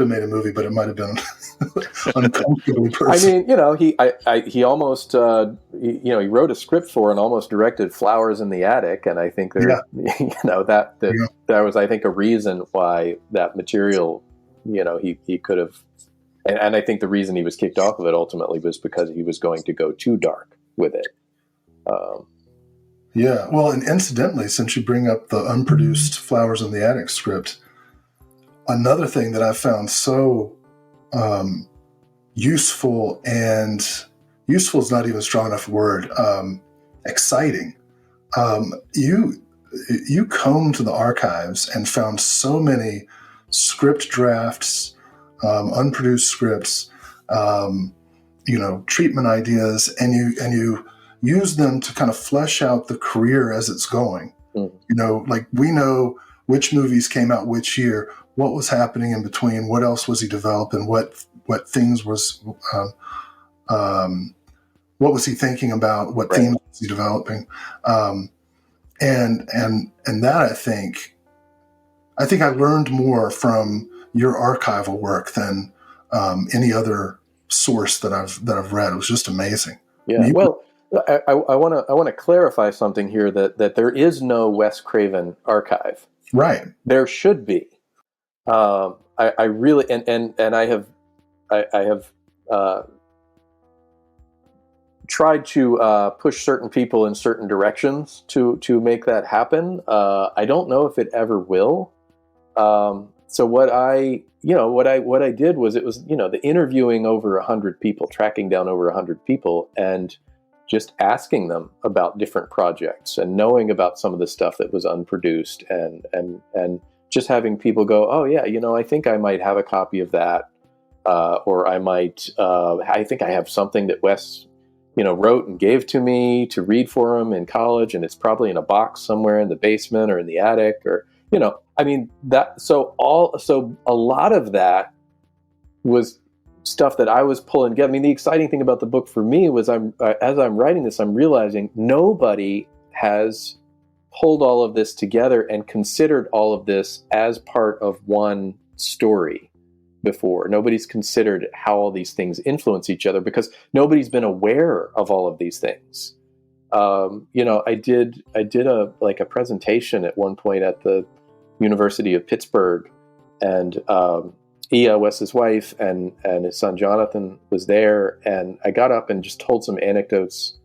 E: made a movie, but it might have been uncomfortably personal.
D: I mean, you know, he almost he wrote a script for and almost directed Flowers in the Attic, and I think there, you know, that was, I think, a reason why that material, you know, he could have, and I think the reason he was kicked off of it ultimately was because he was going to go too dark with it.
E: Yeah, well, and incidentally, since you bring up the unproduced Flowers in the Attic script, another thing that I found so useful, and useful is not even a strong enough word, exciting. You combed the archives and found so many script drafts, unproduced scripts, treatment ideas, and you use them to kind of flesh out the career as it's going.
D: Mm-hmm.
E: You know, like, we know which movies came out which year, what was happening in between, what else was he developing, what things was, what was he thinking about, what
D: right.
E: themes was he developing, and that I think I learned more from your archival work than any other source that I've read. It was just amazing.
D: Yeah. Well, I want to clarify something here, that there is no Wes Craven archive.
E: Right.
D: There should be. I really, and I have tried to push certain people in certain directions to make that happen. I don't know if it ever will. So what I did was, it was, the interviewing over 100 people, tracking down over 100 people, and just asking them about different projects and knowing about some of the stuff that was unproduced, and just having people go, oh yeah, I think I might have a copy of that. Or I might, I think I have something that Wes, wrote and gave to me to read for him in college, and it's probably in a box somewhere in the basement or in the attic, or, so a lot of that was stuff that I was pulling together. I mean, the exciting thing about the book for me was as I'm writing this, I'm realizing nobody has pulled all of this together and considered all of this as part of one story before. Nobody's considered how all these things influence each other because nobody's been aware of all of these things. I did a presentation at one point at the University of Pittsburgh, and Ia, Wes's wife, and his son Jonathan was there, and I got up and just told some anecdotes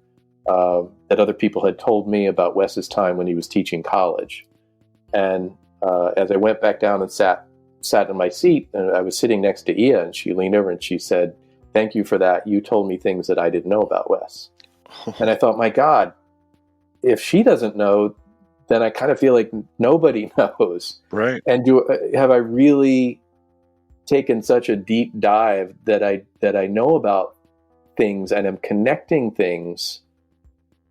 D: that other people had told me about Wes's time when he was teaching college. And as I went back down and sat in my seat, and I was sitting next to Ia, and she leaned over and she said, "Thank you for that. You told me things that I didn't know about Wes." And I thought, my God, if she doesn't know, then I kind of feel like nobody knows.
C: Right.
D: And have I really taken such a deep dive that I know about things and am connecting things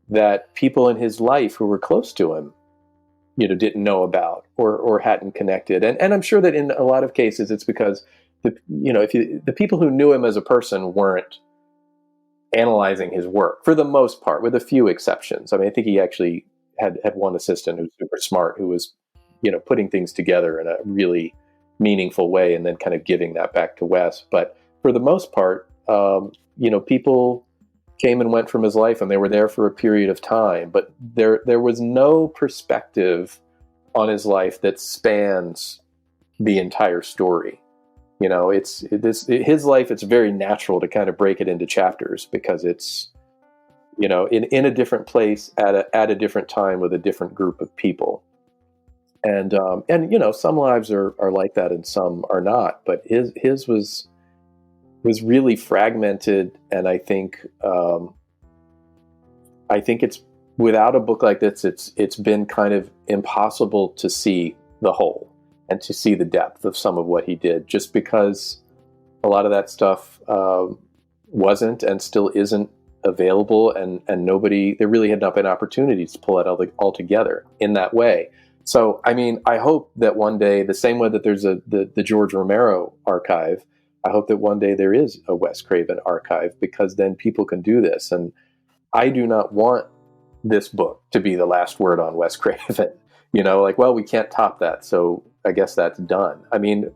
D: that people in his life who were close to him, didn't know about or hadn't connected. And I'm sure that in a lot of cases it's because the people who knew him as a person weren't analyzing his work for the most part, with a few exceptions. I mean, I think he actually had one assistant who was super smart, who was, putting things together in a really meaningful way and then kind of giving that back to Wes. But for the most part, people came and went from his life, and they were there for a period of time, but there was no perspective on his life that spans the entire story. His life, it's very natural to kind of break it into chapters because it's, in a different place at a different time with a different group of people. And some lives are like that and some are not, but his was really fragmented. And I think it's, without a book like this, it's been kind of impossible to see the whole and to see the depth of some of what he did, just because a lot of that stuff wasn't and still isn't available, and there really had not been opportunities to pull it all together in that way. So, I mean, I hope that one day, the same way that there's the George Romero archive, I hope that one day there is a Wes Craven archive, because then people can do this. And I do not want this book to be the last word on Wes Craven. We can't top that, so I guess that's done. I mean,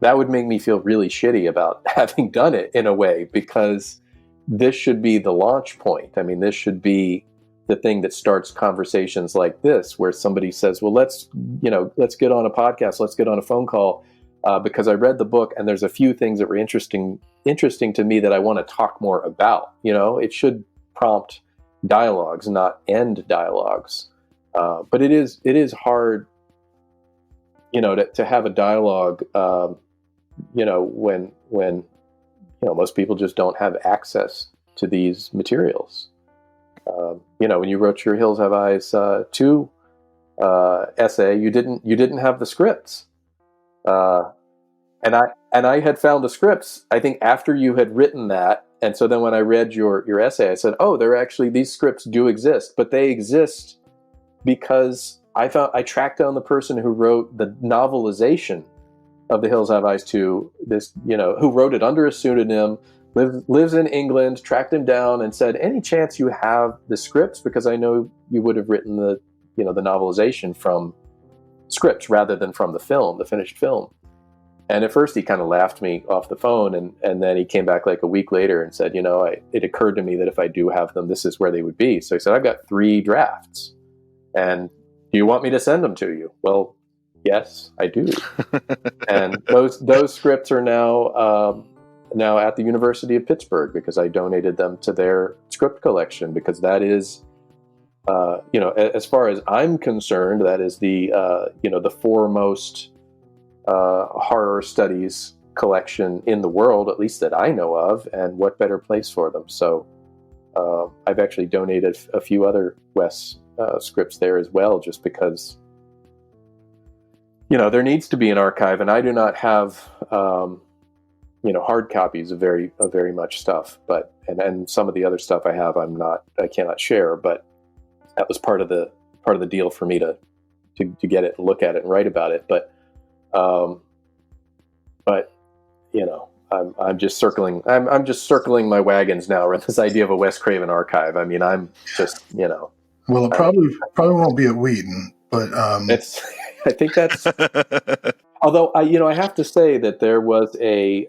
D: that would make me feel really shitty about having done it in a way, because this should be the launch point. I mean, this should be the thing that starts conversations like this, where somebody says, well, let's get on a podcast, let's get on a phone call, because I read the book and there's a few things that were interesting to me that I want to talk more about. It should prompt dialogues, not end dialogues. But it is hard, to have a dialogue, when most people just don't have access to these materials. When you wrote your Hills Have Eyes 2 essay, you didn't have the scripts, and I had found the scripts, I think, after you had written that. And so then when I read your essay, I said, oh, these scripts do exist, but they exist because I tracked down the person who wrote the novelization of The Hills Have Eyes 2, who wrote it under a pseudonym, lives in England, tracked him down and said, any chance you have the scripts? Because I know you would have written the novelization from scripts rather than from the finished film. And at first he kind of laughed me off the phone, and then he came back like a week later and said, it occurred to me that if I do have them, this is where they would be. So he said, I've got 3 drafts, and do you want me to send them to you? Well, yes, I do. And those scripts are now at the University of Pittsburgh, because I donated them to their script collection, because that is, as far as I'm concerned, that is the foremost horror studies collection in the world, at least that I know of, and what better place for them. So I've actually donated a few other Wes scripts there as well, just because there needs to be an archive, and I do not have, hard copies of very much stuff, but, and some of the other stuff I have, I cannot share, but that was part of the deal for me to get it and look at it and write about it. But I'm just circling my wagons now with this idea of a Wes Craven archive. I mean, I'm just,
E: Well, it probably won't be at Wheaton, but
D: I think that's. Although I have to say that there was an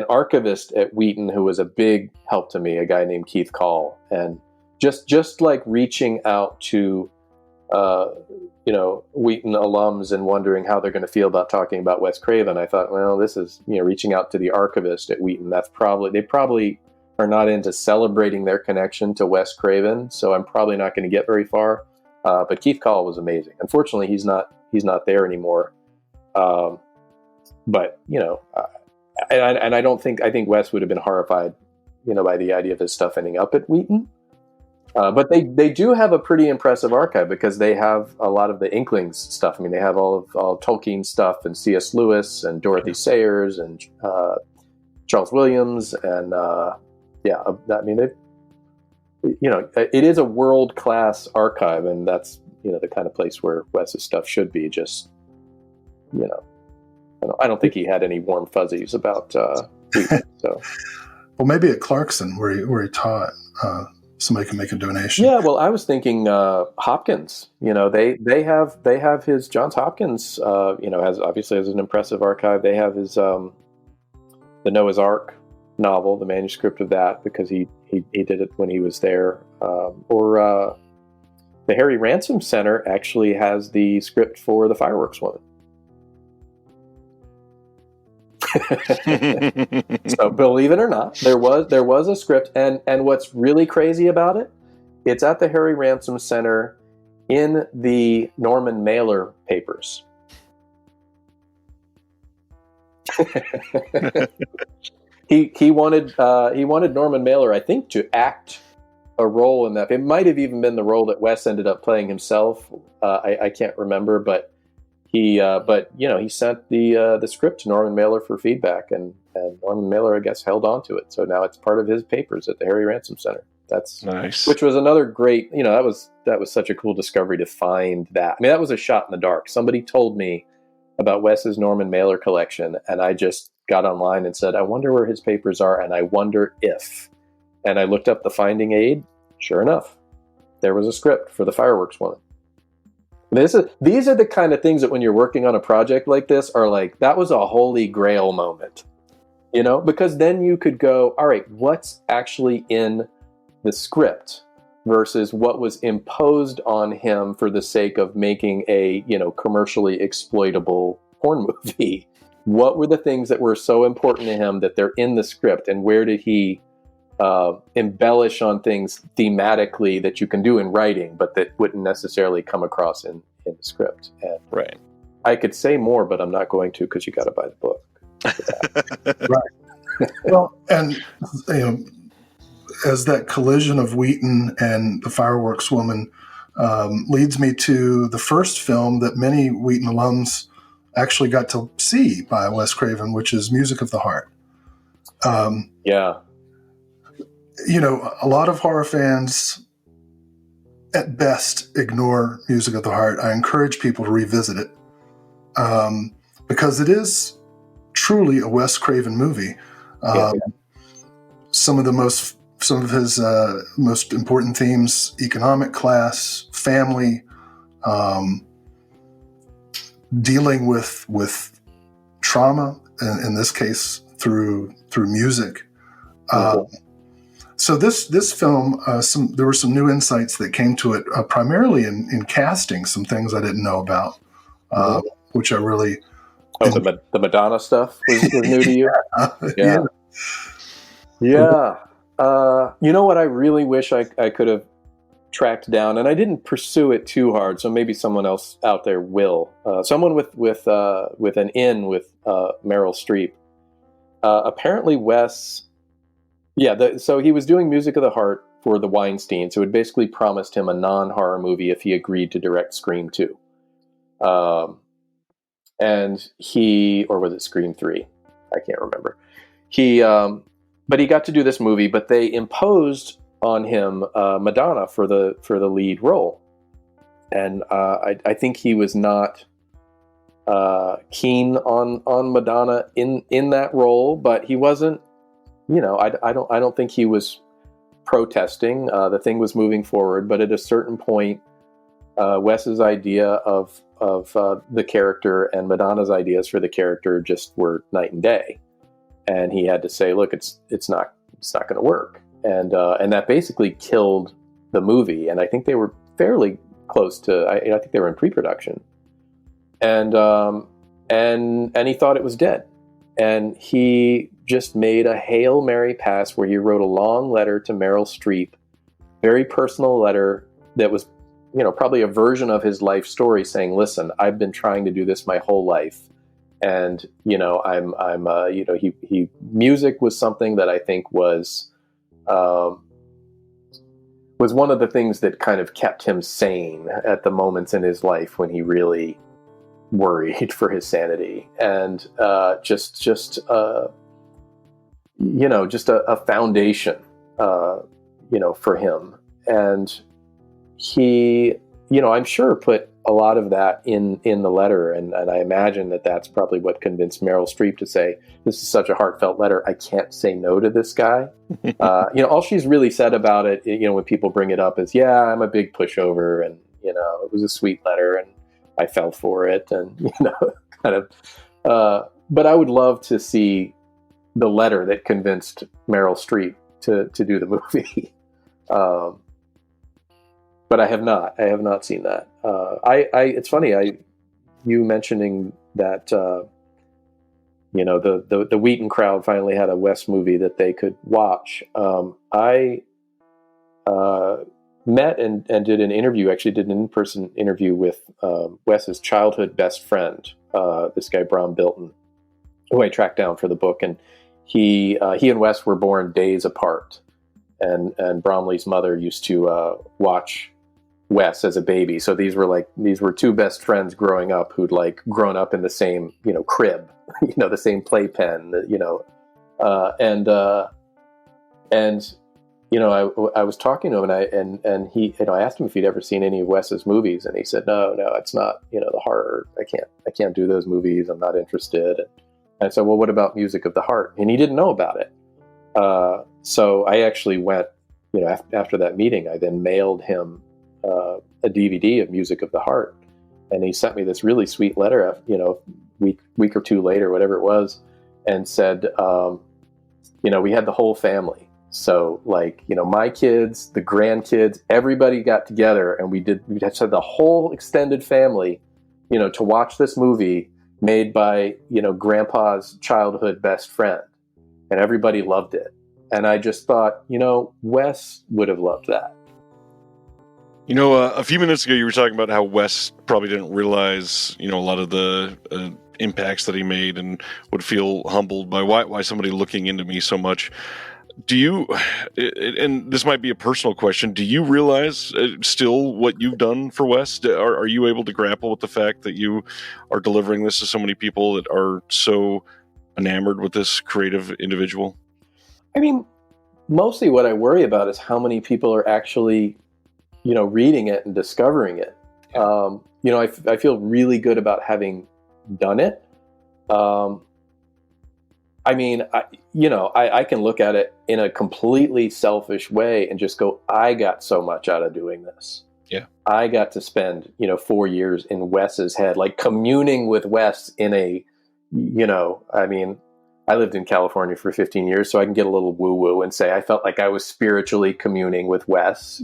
D: archivist at Wheaton who was a big help to me, a guy named Keith Call, and just like reaching out to Wheaton alums and wondering how they're going to feel about talking about Wes Craven. I thought, well, this is reaching out to the archivist at Wheaton. They probably are not into celebrating their connection to Wes Craven, so I'm probably not going to get very far. But Keith Call was amazing. Unfortunately, he's not there anymore. But I think Wes would have been horrified, by the idea of his stuff ending up at Wheaton. But they do have a pretty impressive archive because they have a lot of the Inklings stuff. I mean, they have all Tolkien stuff and C.S. Lewis and Dorothy Sayers and Charles Williams and it is a world-class archive, and that's the kind of place where Wes's stuff should be. Just I don't think he had any warm fuzzies about Wheaton, so.
E: Well, maybe at Clarkson where he taught. Somebody can make a donation.
D: Yeah, well, I was thinking Hopkins. They have his Johns Hopkins. Has an impressive archive. They have his the Noah's Ark novel, the manuscript of that, because he did it when he was there. Or the Harry Ransom Center actually has the script for The Fireworks Woman. So believe it or not, there was a script, and what's really crazy about it, it's at the Harry Ransom Center in the Norman Mailer papers. he wanted Norman Mailer, I think, to act a role in that. It might have even been the role that Wes ended up playing himself. I can't remember, but he sent the script to Norman Mailer for feedback, and Norman Mailer, I guess, held on to it. So now it's part of his papers at the Harry Ransom Center. That's nice. Which was another great, that was such a cool discovery to find that. I mean, that was a shot in the dark. Somebody told me about Wes's Norman Mailer collection, and I just got online and said, I wonder where his papers are, and I wonder if. And I looked up the finding aid. Sure enough, there was a script for The Fireworks Woman. These are the kind of things that when you're working on a project like this are like, that was a holy grail moment, because then you could go, all right, what's actually in the script versus what was imposed on him for the sake of making a, commercially exploitable porn movie. What were the things that were so important to him that they're in the script, and where did he embellish on things thematically that you can do in writing, but that wouldn't necessarily come across in the script. And
C: right.
D: I could say more, but I'm not going to, because you got to buy the book.
E: Right. Well, and as that collision of Wheaton and The Fireworks Woman leads me to the first film that many Wheaton alums actually got to see by Wes Craven, which is Music of the Heart.
D: Yeah.
E: A lot of horror fans at best ignore Music of the Heart. I encourage people to revisit it because it is truly a Wes Craven movie. Some of his most important themes: economic class, family, dealing with trauma, in this case through music. So this film, there were some new insights that came to it, primarily in casting, some things I didn't know about, which I really...
D: the Madonna stuff was new to you? Yeah. What I really wish I could have tracked down, and I didn't pursue it too hard, so maybe someone else out there will. Someone with an in with Meryl Streep. Apparently Wes... Yeah, so he was doing Music of the Heart for the Weinstein, so it basically promised him a non-horror movie if he agreed to direct Scream 2. and or was it Scream 3? I can't remember. But he got to do this movie, but they imposed on him Madonna for the lead role, and I think he was not keen on Madonna in that role, but he wasn't. I don't think he was protesting. The thing was moving forward, but at a certain point, Wes's idea of the character and Madonna's ideas for the character just were night and day, and he had to say, "Look, it's not going to work," and that basically killed the movie. And I think they were fairly close to. I think they were in pre-production, and he thought it was dead, and he just made a Hail Mary pass where he wrote a long letter to Meryl Streep, very personal letter that was, probably a version of his life story, saying, "Listen, I've been trying to do this my whole life, and music was something that I think was one of the things that kind of kept him sane at the moments in his life when he really worried for his sanity, and just a foundation, for him." And he, I'm sure put a lot of that in the letter. And I imagine that that's probably what convinced Meryl Streep to say, "This is such a heartfelt letter. I can't say no to this guy." All she's really said about it, when people bring it up, is, "Yeah, I'm a big pushover. And, it was a sweet letter and I fell for it." And, kind of, but I would love to see the letter that convinced Meryl Streep to do the movie. But I have not seen that. It's funny, you mentioning that, the Wheaton crowd finally had a Wes movie that they could watch. I met and did an interview, actually did an in-person interview with Wes's childhood best friend, this guy, Brom Bilton, who I tracked down for the book. And he and Wes were born days apart. And Bromley's mother used to watch Wes as a baby. So these were two best friends growing up who'd grown up in the same, crib, the same playpen, I was talking to him and he, I asked him if he'd ever seen any of Wes's movies, and he said, no, it's not, the horror. I can't do those movies. I'm not interested. And I said, well, what about Music of the Heart? And he didn't know about it. So I actually went, after that meeting, I then mailed him a DVD of Music of the Heart, and he sent me this really sweet letter, week or two later, whatever it was, and said, we had the whole family. So my kids, the grandkids, everybody got together, and we had the whole extended family, to watch this movie made by, Grandpa's childhood best friend, and everybody loved it. And I just thought, Wes would have loved that.
C: A few minutes ago, you were talking about how Wes probably didn't realize, a lot of the impacts that he made, and would feel humbled by why somebody looking into me so much. Do you, and this might be a personal question, do you realize still what you've done for Wes? Are you able to grapple with the fact that you are delivering this to so many people that are so enamored with this creative individual?
D: I mean, mostly what I worry about is how many people are actually, reading it and discovering it. I feel really good about having done it. I can look at it in a completely selfish way and just go, I got so much out of doing this.
C: Yeah.
D: I got to spend, 4 years in Wes's head, communing with Wes in a, I lived in California for 15 years, so I can get a little woo-woo and say I felt like I was spiritually communing with Wes.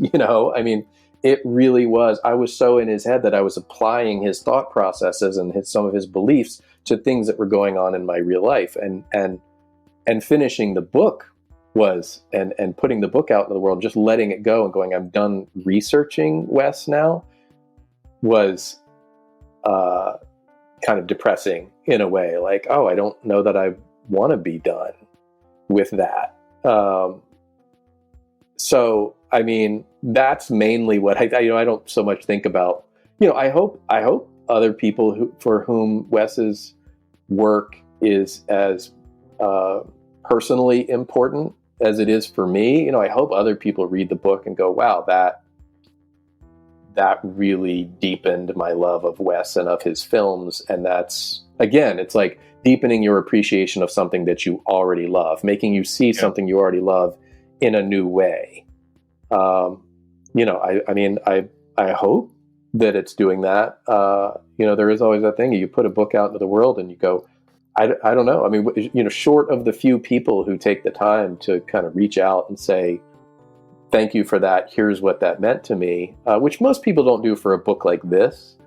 D: It really was. I was so in his head that I was applying his thought processes and some of his beliefs to things that were going on in my real life. And finishing the book was, and putting the book out into the world, just letting it go and going, I'm done researching Wes now, was kind of depressing in a way. I don't know that I want to be done with that. That's mainly what I don't so much think about. I hope other people for whom Wes's work is as personally important as it is for me. I hope other people read the book and go, wow, that really deepened my love of Wes and of his films. And that's, again, it's like deepening your appreciation of something that you already love, making you see something you already love in a new way. I hope that it's doing that. There is always that thing, you put a book out into the world and you go, I don't know. I mean, short of the few people who take the time to kind of reach out and say, thank you for that, here's what that meant to me, which most people don't do for a book like this.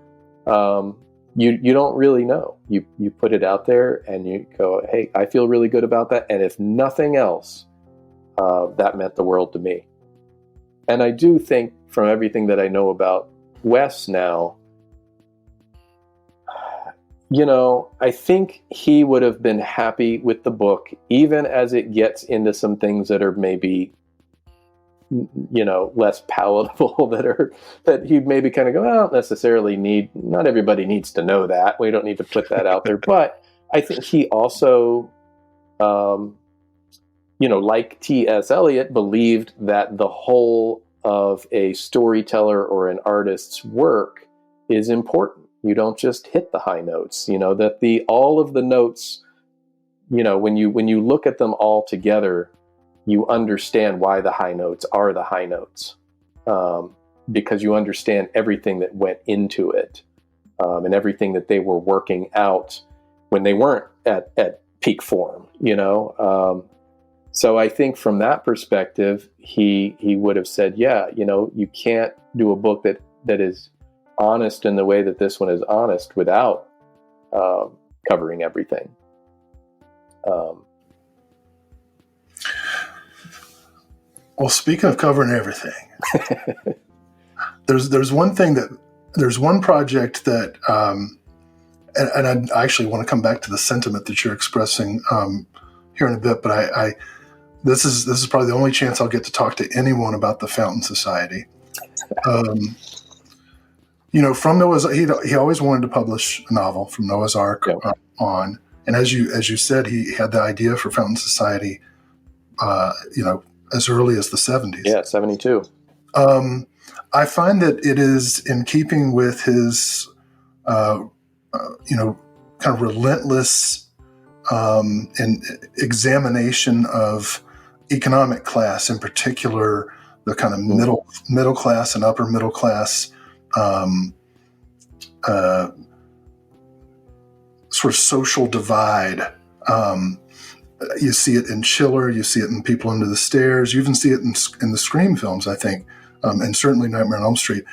D: You don't really know. You put it out there and you go, hey, I feel really good about that. And if nothing else, that meant the world to me. And I do think, from everything that I know about Wes now, I think he would have been happy with the book, even as it gets into some things that are maybe, less palatable, that he'd maybe kind of go, I don't necessarily not everybody needs to know that. We don't need to put that out there. But I think he also, like T.S. Eliot, believed that the whole of a storyteller or an artist's work is important. You don't just hit the high notes, that all of the notes, when you look at them all together, you understand why the high notes are the high notes, because you understand everything that went into it, and everything that they were working out when they weren't at peak form, So I think from that perspective, he would have said, yeah, you can't do a book that is honest in the way that this one is honest without covering everything.
E: Well, speaking of covering everything, there's one project that, and I actually want to come back to the sentiment that you're expressing here in a bit, but this is probably the only chance I'll get to talk to anyone about the Fountain Society. From Noah's, he always wanted to publish a novel from Noah's Ark on, and as you said, he had the idea for Fountain Society, as early as the 70s.
D: Yeah, 72.
E: I find that it is in keeping with his, kind of relentless examination of economic class, in particular, the kind of middle class and upper middle class, sort of social divide. You see it in Chiller, you see it in People Under the Stairs, you even see it in the Scream films, I think, and certainly Nightmare on Elm Street.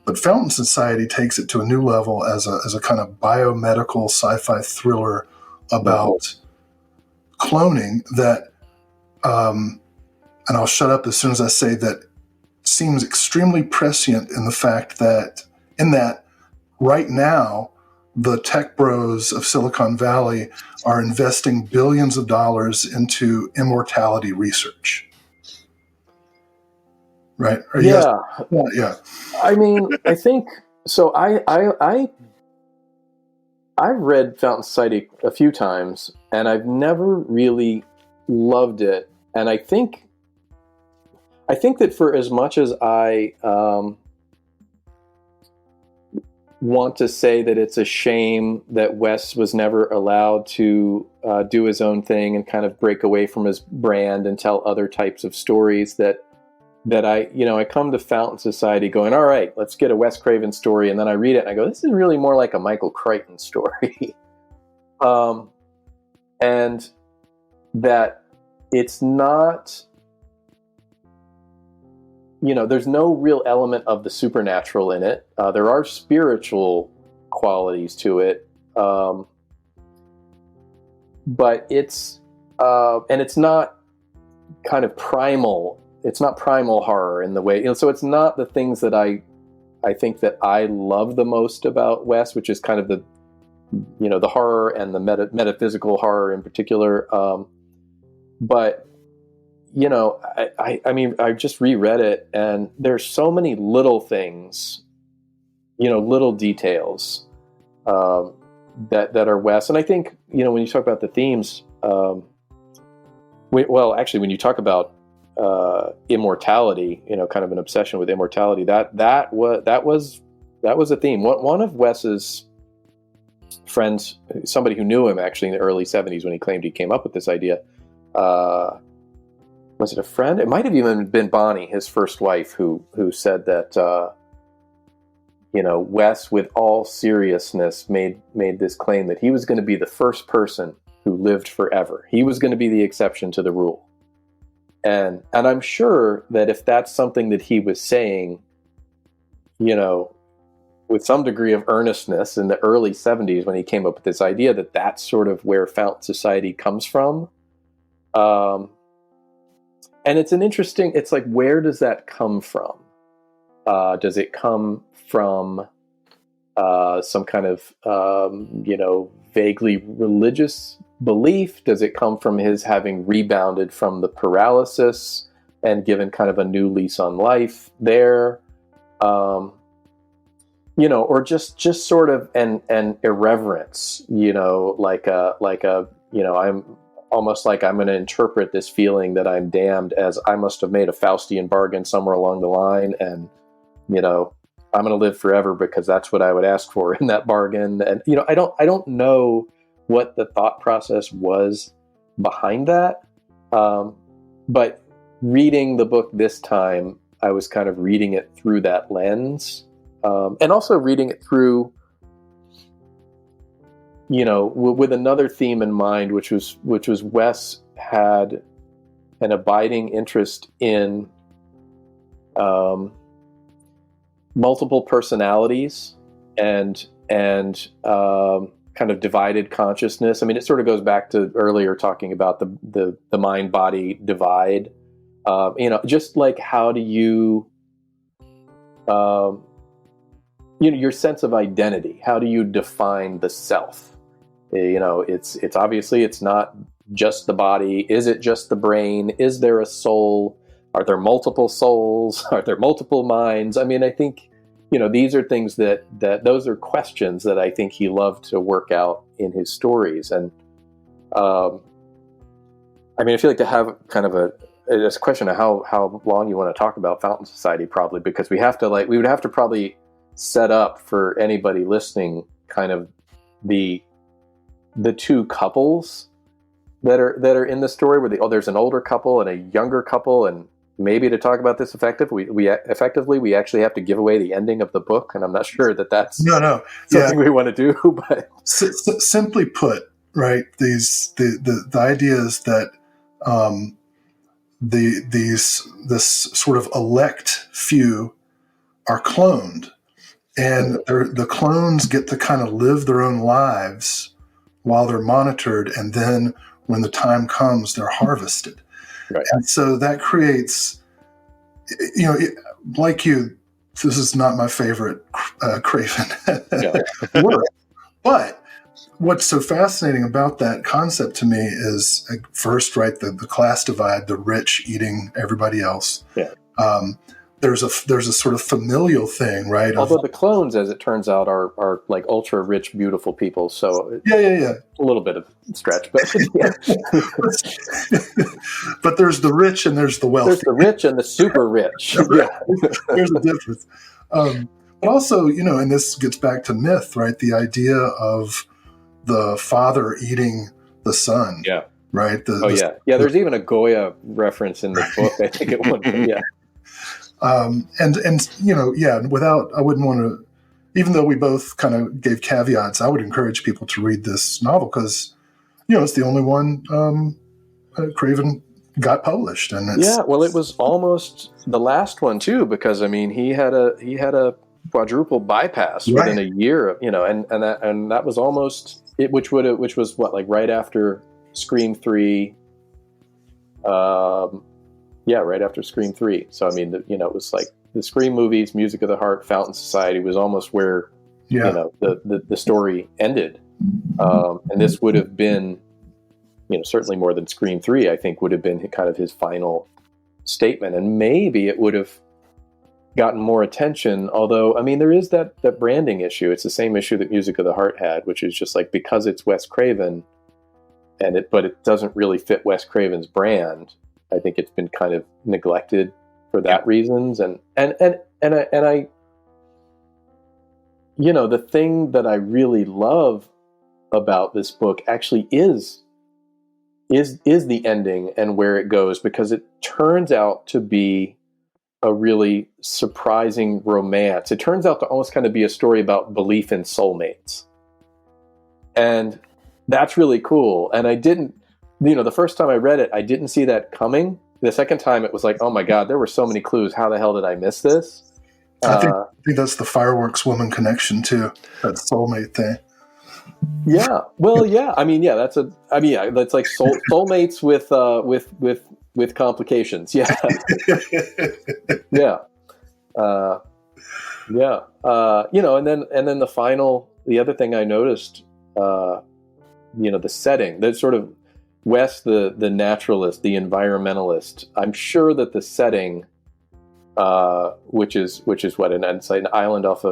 E: But Fountain Society takes it to a new level as a kind of biomedical sci-fi thriller about cloning that, and I'll shut up as soon as I say that, seems extremely prescient in the fact that right now, the tech bros of Silicon Valley are investing billions of dollars into immortality research. Right?
D: Yeah.
E: Yeah.
D: I mean, I think so. I've read Fountain Society a few times, and I've never really loved it. And I think that for as much as I want to say that it's a shame that Wes was never allowed to do his own thing and kind of break away from his brand and tell other types of stories, that I come to Fountain Society going, all right, let's get a Wes Craven story. And then I read it and I go, this is really more like a Michael Crichton story. And that it's not, there's no real element of the supernatural in it. There are spiritual qualities to it. But it's, and it's not kind of primal. It's not primal horror in the way, so it's not the things that I think that I love the most about Wes, which is kind of the horror and the metaphysical horror in particular. But I mean, I just reread it, and there's so many little things, little details that are Wes. And I think, when you talk about the themes, when you talk about immortality, kind of an obsession with immortality, that was a theme. One of Wes's friends, somebody who knew him actually in the early 70s when he claimed he came up with this idea, was it a friend? It might have even been Bonnie, his first wife, who said that Wes, with all seriousness, made this claim that he was going to be the first person who lived forever. He was going to be the exception to the rule. And I'm sure that if that's something that he was saying, with some degree of earnestness in the early 70s when he came up with this idea, that that's sort of where Fountain Society comes from. And it's it's like, where does that come from? Does it come from some kind of, vaguely religious belief? Does it come from his having rebounded from the paralysis and given kind of a new lease on life there? Or just sort of an irreverence, I'm almost like I'm going to interpret this feeling that I'm damned as I must have made a Faustian bargain somewhere along the line, and I'm going to live forever because that's what I would ask for in that bargain. And I don't know what the thought process was behind that, but reading the book this time, I was kind of reading it through that lens. And also reading it through, with another theme in mind, which was Wes had an abiding interest in multiple personalities and kind of divided consciousness. I mean, it sort of goes back to earlier talking about the mind-body divide. Just like, how do you your sense of identity. How do you define the self? It's obviously it's not just the body. Is it just the brain? Is there a soul? Are there multiple souls? Are there multiple minds? I mean, I think, these are things that those are questions that I think he loved to work out in his stories. And I feel like to have kind of a question of how long you want to talk about Fountain Society, probably, because we would have to probably set up for anybody listening kind of the two couples that are in the story, where there's an older couple and a younger couple, and maybe to talk about this effectively, we actually have to give away the ending of the book, and I'm not sure that's something we want to do. But
E: simply put, right, the idea is that this sort of elect few are cloned. And the clones get to kind of live their own lives while they're monitored, and then when the time comes, they're harvested. Right. And so that creates, like you, this is not my favorite Craven work. But what's so fascinating about that concept to me is, first, right, the class divide, the rich eating everybody else. Yeah. There's a sort of familial thing, right?
D: Although the clones, as it turns out, are like ultra rich, beautiful people. So
E: yeah,
D: a little bit of stretch, but
E: but there's the rich and there's the wealthy.
D: There's the rich and the super rich.
E: Yeah, there's a difference. But also, and this gets back to myth, right? The idea of the father eating the son.
D: Yeah.
E: Right.
D: There's even a Goya reference in the book, I think, at one point. Yeah.
E: I wouldn't want to, even though we both kind of gave caveats, I would encourage people to read this novel because, it's the only one Craven got published. And
D: it was almost the last one too, because he had a quadruple bypass within a year of, and that was almost it, which was what, like right after Scream 3, right after Scream 3. So, it was like the Scream movies, Music of the Heart, Fountain Society was almost where, the story ended. And this would have been, certainly more than Scream 3, I think would have been kind of his final statement. And maybe it would have gotten more attention. Although, I mean, there is that branding issue. It's the same issue that Music of the Heart had, which is just like, because it's Wes Craven, but it doesn't really fit Wes Craven's brand. I think it's been kind of neglected for that reasons. And I, you know, the thing that I really love about this book actually is the ending and where it goes, because it turns out to be a really surprising romance. It turns out to almost kind of be a story about belief in soulmates. And that's really cool. And I didn't, you know, the first time I read it, I didn't see that coming. The second time it was like, oh my God, there were so many clues. How the hell did I miss this?
E: I think that's the Fireworks Woman connection too. That soulmate thing.
D: Yeah. Well, yeah. I mean, yeah, that's like soulmates with complications. Yeah. Yeah. Yeah. You know, and then the other thing I noticed, you know, the setting, the sort of Wes, the naturalist, the environmentalist. I'm sure that the setting, which is what, it's like an island off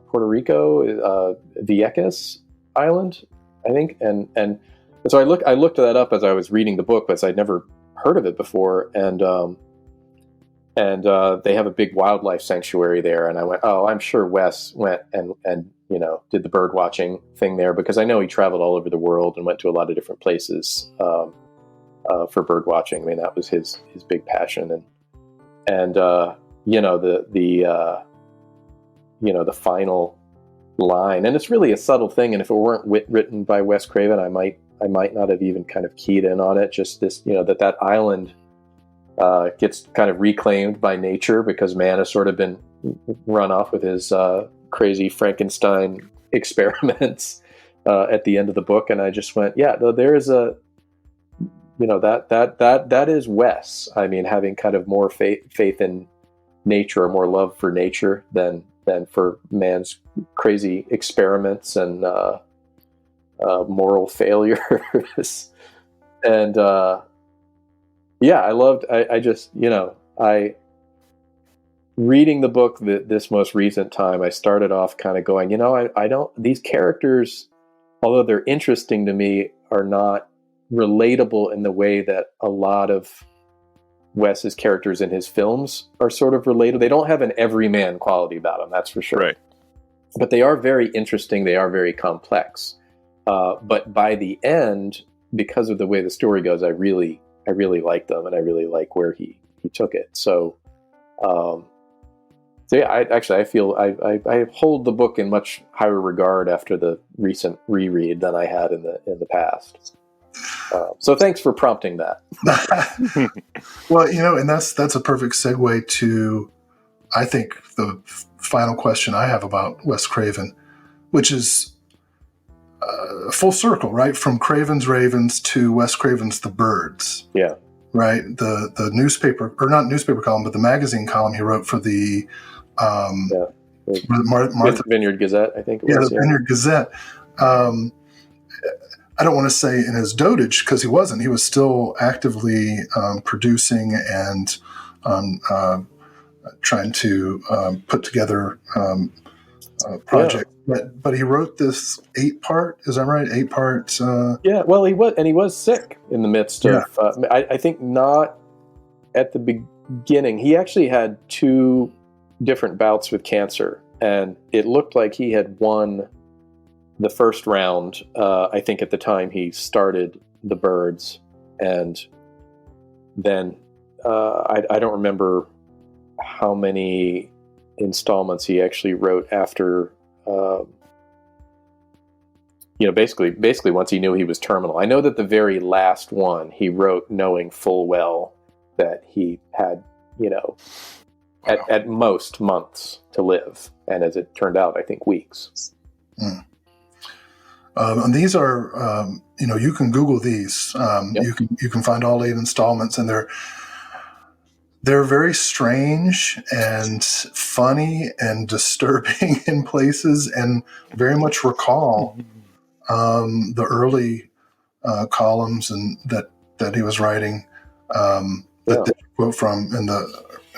D: Puerto Rico, Vieques Island, I think, and so I looked that up as I was reading the book, but I'd never heard of it before, and they have a big wildlife sanctuary there, and I went, oh, I'm sure Wes went and you know, did the bird watching thing there, because I know he traveled all over the world and went to a lot of different places for bird watching. I mean, that was his big passion, and you know, the you know, the final line, and it's really a subtle thing. And if it weren't written by Wes Craven, I might not have even kind of keyed in on it. Just this, you know, that island gets kind of reclaimed by nature, because man has sort of been run off with his crazy Frankenstein experiments at the end of the book. And I just went, yeah, there is a, you know, that is Wes. I mean, having kind of more faith in nature, or more love for nature than for man's crazy experiments and moral failures. And yeah, I just, you know, reading the book this most recent time, I started off kind of going, you know, these characters, although they're interesting to me, are not relatable in the way that a lot of Wes's characters in his films are sort of related. They don't have an everyman quality about them, that's for sure.
C: Right.
D: But they are very interesting. They are very complex. But by the end, because of the way the story goes, I really like them, and I really like where he took it. So yeah, I feel I hold the book in much higher regard after the recent reread than I had in the past. So thanks for prompting that.
E: Well, you know, and that's a perfect segue to, I think, the final question I have about Wes Craven, which is full circle, right? From Craven's Ravens to Wes Craven's The Birds.
D: Yeah.
E: Right? The newspaper, or not newspaper column, but the magazine column he wrote for the
D: Martha Vineyard Gazette, I think.
E: The Vineyard Gazette. I don't want to say in his dotage, because he wasn't. He was still actively producing and trying to put together projects. Yeah. But he wrote this 8-part. Is that right? 8-part.
D: Yeah. Well, he was sick in the midst of. I think not at the beginning. He actually had 2 different bouts with cancer, and it looked like he had won the first round, I think, at the time he started The Birds, and then I don't remember how many installments he actually wrote after. You know, basically once he knew he was terminal. I know that the very last one he wrote knowing full well that he had, you know, at most months to live, and as it turned out, I think weeks.
E: Mm. And these are, you know, you can Google these. Yep. You can find all 8 installments, and they're very strange and funny and disturbing in places, and very much recall the early columns and that he was writing. That they quote from in the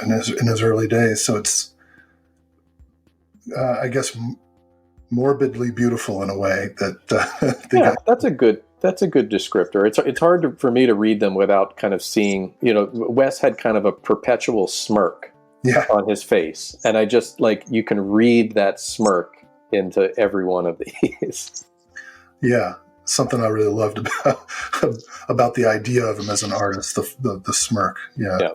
E: in his early days. So it's, I guess, morbidly beautiful in a way that
D: that's a good descriptor. It's hard for me to read them without kind of seeing, Wes had kind of a perpetual smirk on his face, and I just you can read that smirk into every one of these.
E: Yeah, something I really loved about the idea of him as an artist, the smirk. Yeah.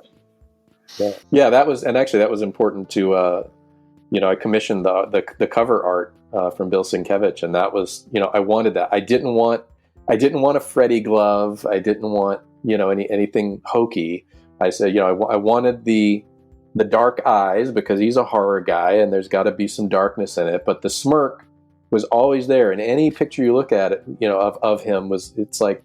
D: That was important to I commissioned the cover art from Bill Sienkiewicz, and that was, I wanted that. I didn't want a Freddy glove. I didn't want, anything hokey. I said, I wanted the dark eyes because he's a horror guy and there's got to be some darkness in it. But the smirk was always there. And any picture you look at it, of him it's like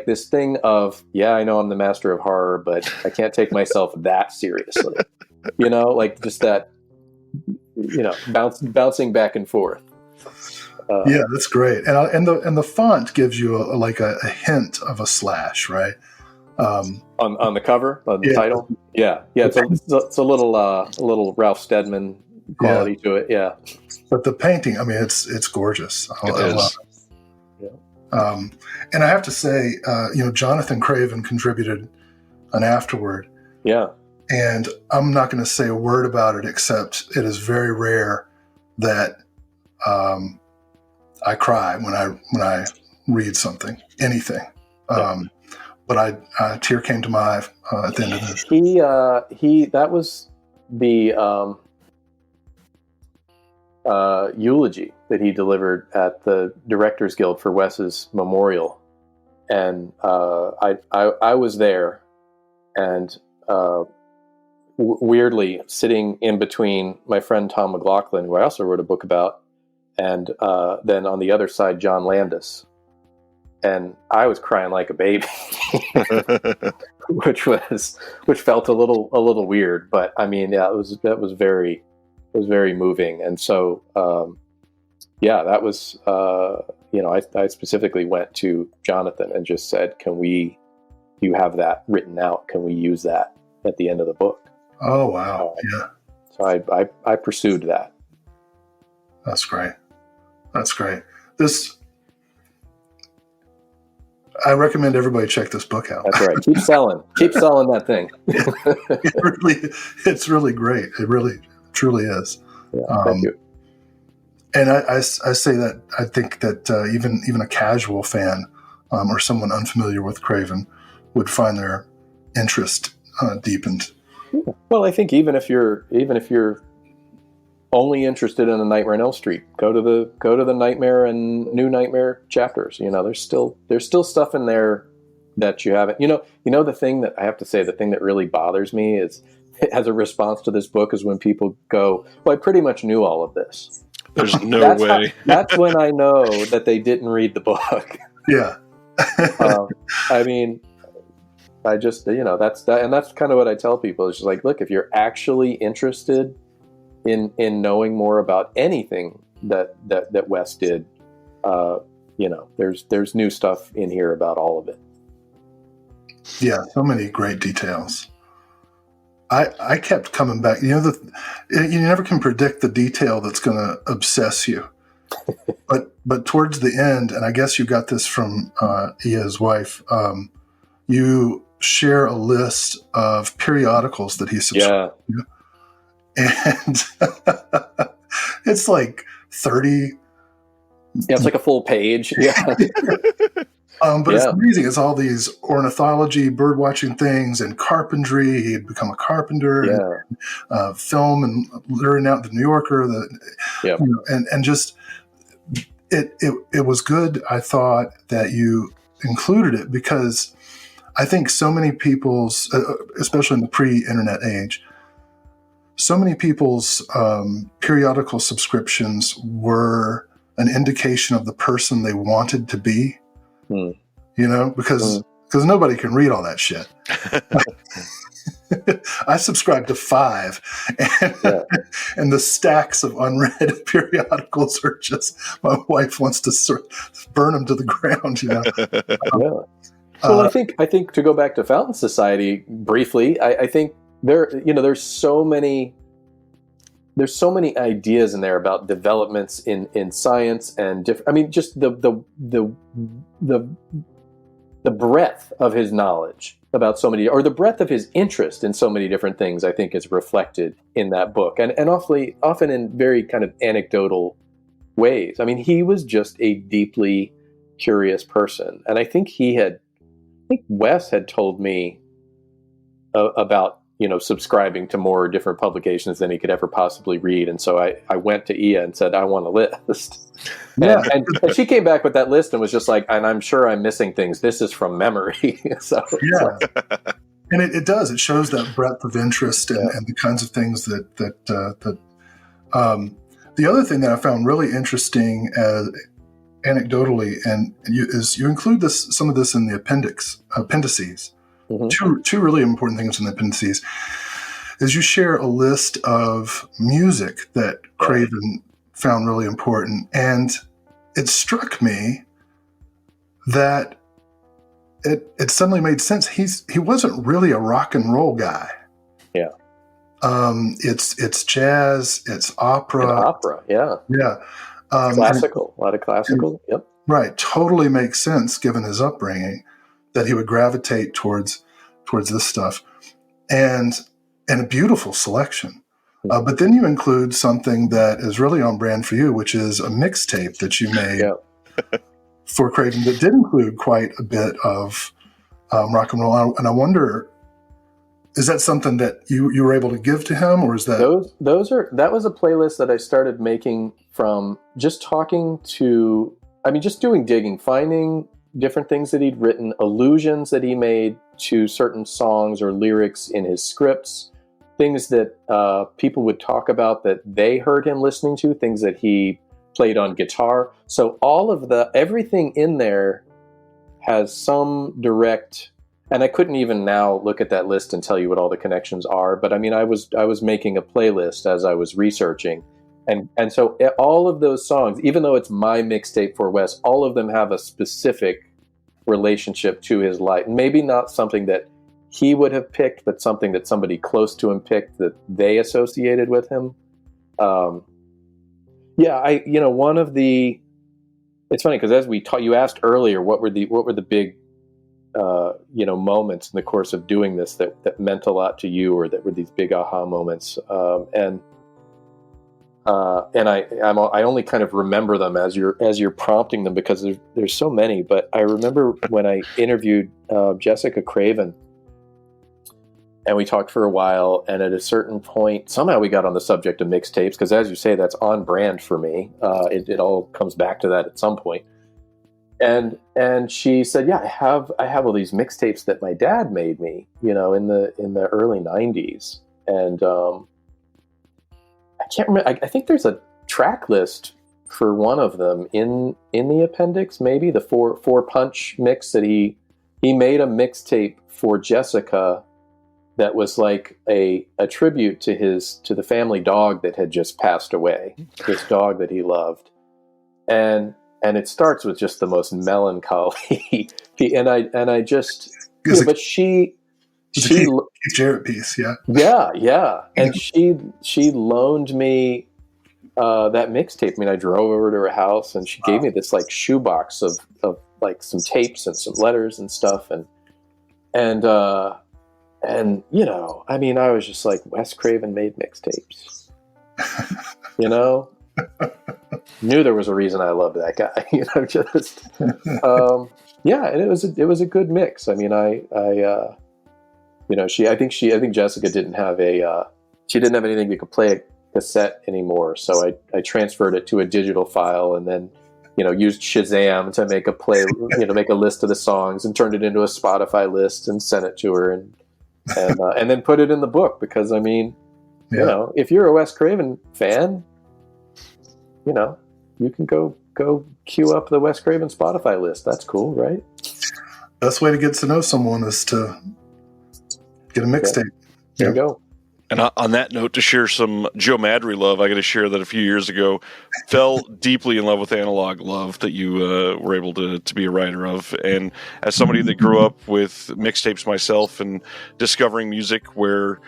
D: this thing of, I know I'm the master of horror, but I can't take myself that seriously. Just that, bouncing back and forth.
E: That's great. And the font gives you a hint of a slash, right?
D: On the cover, on the title. It's a little Ralph Steadman quality to it. Yeah.
E: But the painting, it's gorgeous. I love it.
D: Yeah.
E: And I have to say, Jonathan Craven contributed an afterword.
D: Yeah.
E: And I'm not going to say a word about it, except it is very rare that I cry when I read anything. But a tear came to my eye at the end of this.
D: That was the eulogy that he delivered at the Directors Guild for Wes's memorial, and I was there, and weirdly sitting in between my friend Tom McLaughlin, who I also wrote a book about, and then on the other side John Landis, and I was crying like a baby, which felt a little weird, but that was very moving, and so that was I specifically went to Jonathan and just said, you have that written out? Can we use that at the end of the book?
E: Oh wow! Yeah.
D: So I pursued that.
E: That's great. I recommend everybody check this book out.
D: That's right. Keep selling that thing.
E: It's really great. It really, truly is.
D: Yeah, thank you.
E: And I say that I think that even a casual fan or someone unfamiliar with Craven would find their interest deepened.
D: Well, I think even if you're only interested in a Nightmare on Elm Street, go to the Nightmare and New Nightmare chapters. There's still stuff in there that you haven't. The thing that I have to say, the thing that really bothers me is, as a response to this book, is when people go, "Well, I pretty much knew all of this."
C: There's no way.
D: That's when I know that they didn't read the book.
E: Yeah.
D: I just, that's that, and that's kind of what I tell people. It's just like, look, if you're actually interested in knowing more about anything that Wes did, there's new stuff in here about all of it.
E: Yeah, so many great details. I kept coming back. You never can predict the detail that's going to obsess you. but towards the end, and I guess you got this from Ia's wife, you share a list of periodicals that he subscribed to. And it's like 30.
D: Yeah, it's like a full page. Yeah.
E: But it's amazing. It's all these ornithology, bird watching things, and carpentry. He'd become a carpenter, and, film and literary out the New Yorker. And just it was good. I thought that you included it because I think so many people's, especially in the pre-internet age, so many people's periodical subscriptions were an indication of the person they wanted to be. Because nobody can read all that shit. I subscribe to 5, and the stacks of unread periodicals are just, my wife wants to burn them to the ground.
D: Well, I think to go back to Fountain Society briefly, I think there's so many ideas in there about developments in science and different. I mean, just the breadth of his knowledge about so many, or the breadth of his interest in so many different things, I think is reflected in that book, and often in very kind of anecdotal ways. I mean, he was just a deeply curious person, and I think Wes had told me about subscribing to more different publications than he could ever possibly read. And so I went to Ia and said, I want a list.
E: Yeah.
D: And she came back with that list and was just like, and I'm sure I'm missing things. This is from memory. So
E: yeah. And it does. It shows that breadth of interest and the kinds of things that the other thing that I found really interesting anecdotally, is you include some of this in the appendices. Mm-hmm. Two really important things in the appendices is you share a list of music that Craven found really important. And it struck me that it suddenly made sense. He wasn't really a rock and roll guy.
D: Yeah.
E: It's jazz, it's opera.
D: Yeah.
E: Yeah.
D: Classical, a lot of classical. Yep.
E: Right. Totally makes sense given his upbringing that he would gravitate towards this stuff, and a beautiful selection. But then you include something that is really on brand for you, which is a mixtape that you made for Craven that did include quite a bit of rock and roll. And I wonder, is that something that you were able to give to him, or is that
D: that was a playlist that I started making from just doing digging, finding different things that he'd written, allusions that he made to certain songs or lyrics in his scripts, things that people would talk about that they heard him listening to, things that he played on guitar. So everything in there has some direct, and I couldn't even now look at that list and tell you what all the connections are, but I mean, I was making a playlist as I was researching. And so all of those songs, even though it's my mixtape for Wes, all of them have a specific relationship to his life. Maybe not something that he would have picked, but something that somebody close to him picked that they associated with him. One of the, it's funny because as you asked earlier, what were the big, moments in the course of doing this that meant a lot to you, or that were these big aha moments. And I only kind of remember them as you're prompting them, because there's so many. But I remember when I interviewed Jessica Craven, and we talked for a while, and at a certain point, somehow we got on the subject of mixtapes, because as you say, that's on brand for me. It all comes back to that at some point. And she said, "Yeah, I have all these mixtapes that my dad made me, in the early '90s." And I can't remember. I think there's a track list for one of them in the appendix. Maybe the four punch mix that he made a mixtape for Jessica that was like a tribute to the family dog that had just passed away. This dog that he loved, and it starts with just the most melancholy. But she. Keith
E: Jarrett piece, yeah.
D: Yeah. And she loaned me that mixtape. I mean, I drove over to her house, and she gave me this like shoebox of like some tapes and some letters and stuff, and I mean, I was just like, Wes Craven made mixtapes. Knew there was a reason I loved that guy. And it was a good mix. I mean, I think Jessica didn't have anything you could play a cassette anymore. So I transferred it to a digital file, and then, used Shazam to make make a list of the songs, and turned it into a Spotify list and sent it to her, and then put it in the book, because I mean, if you're a Wes Craven fan, you can go queue up the Wes Craven Spotify list. That's cool, right?
E: Best way to get to know someone is to get a mixtape.
D: There you go.
C: And on that note, to share some Joe Maddrey love, I got to share that a few years ago, fell deeply in love with analog love that you were able to be a writer of. And as somebody that grew up with mixtapes myself and discovering music where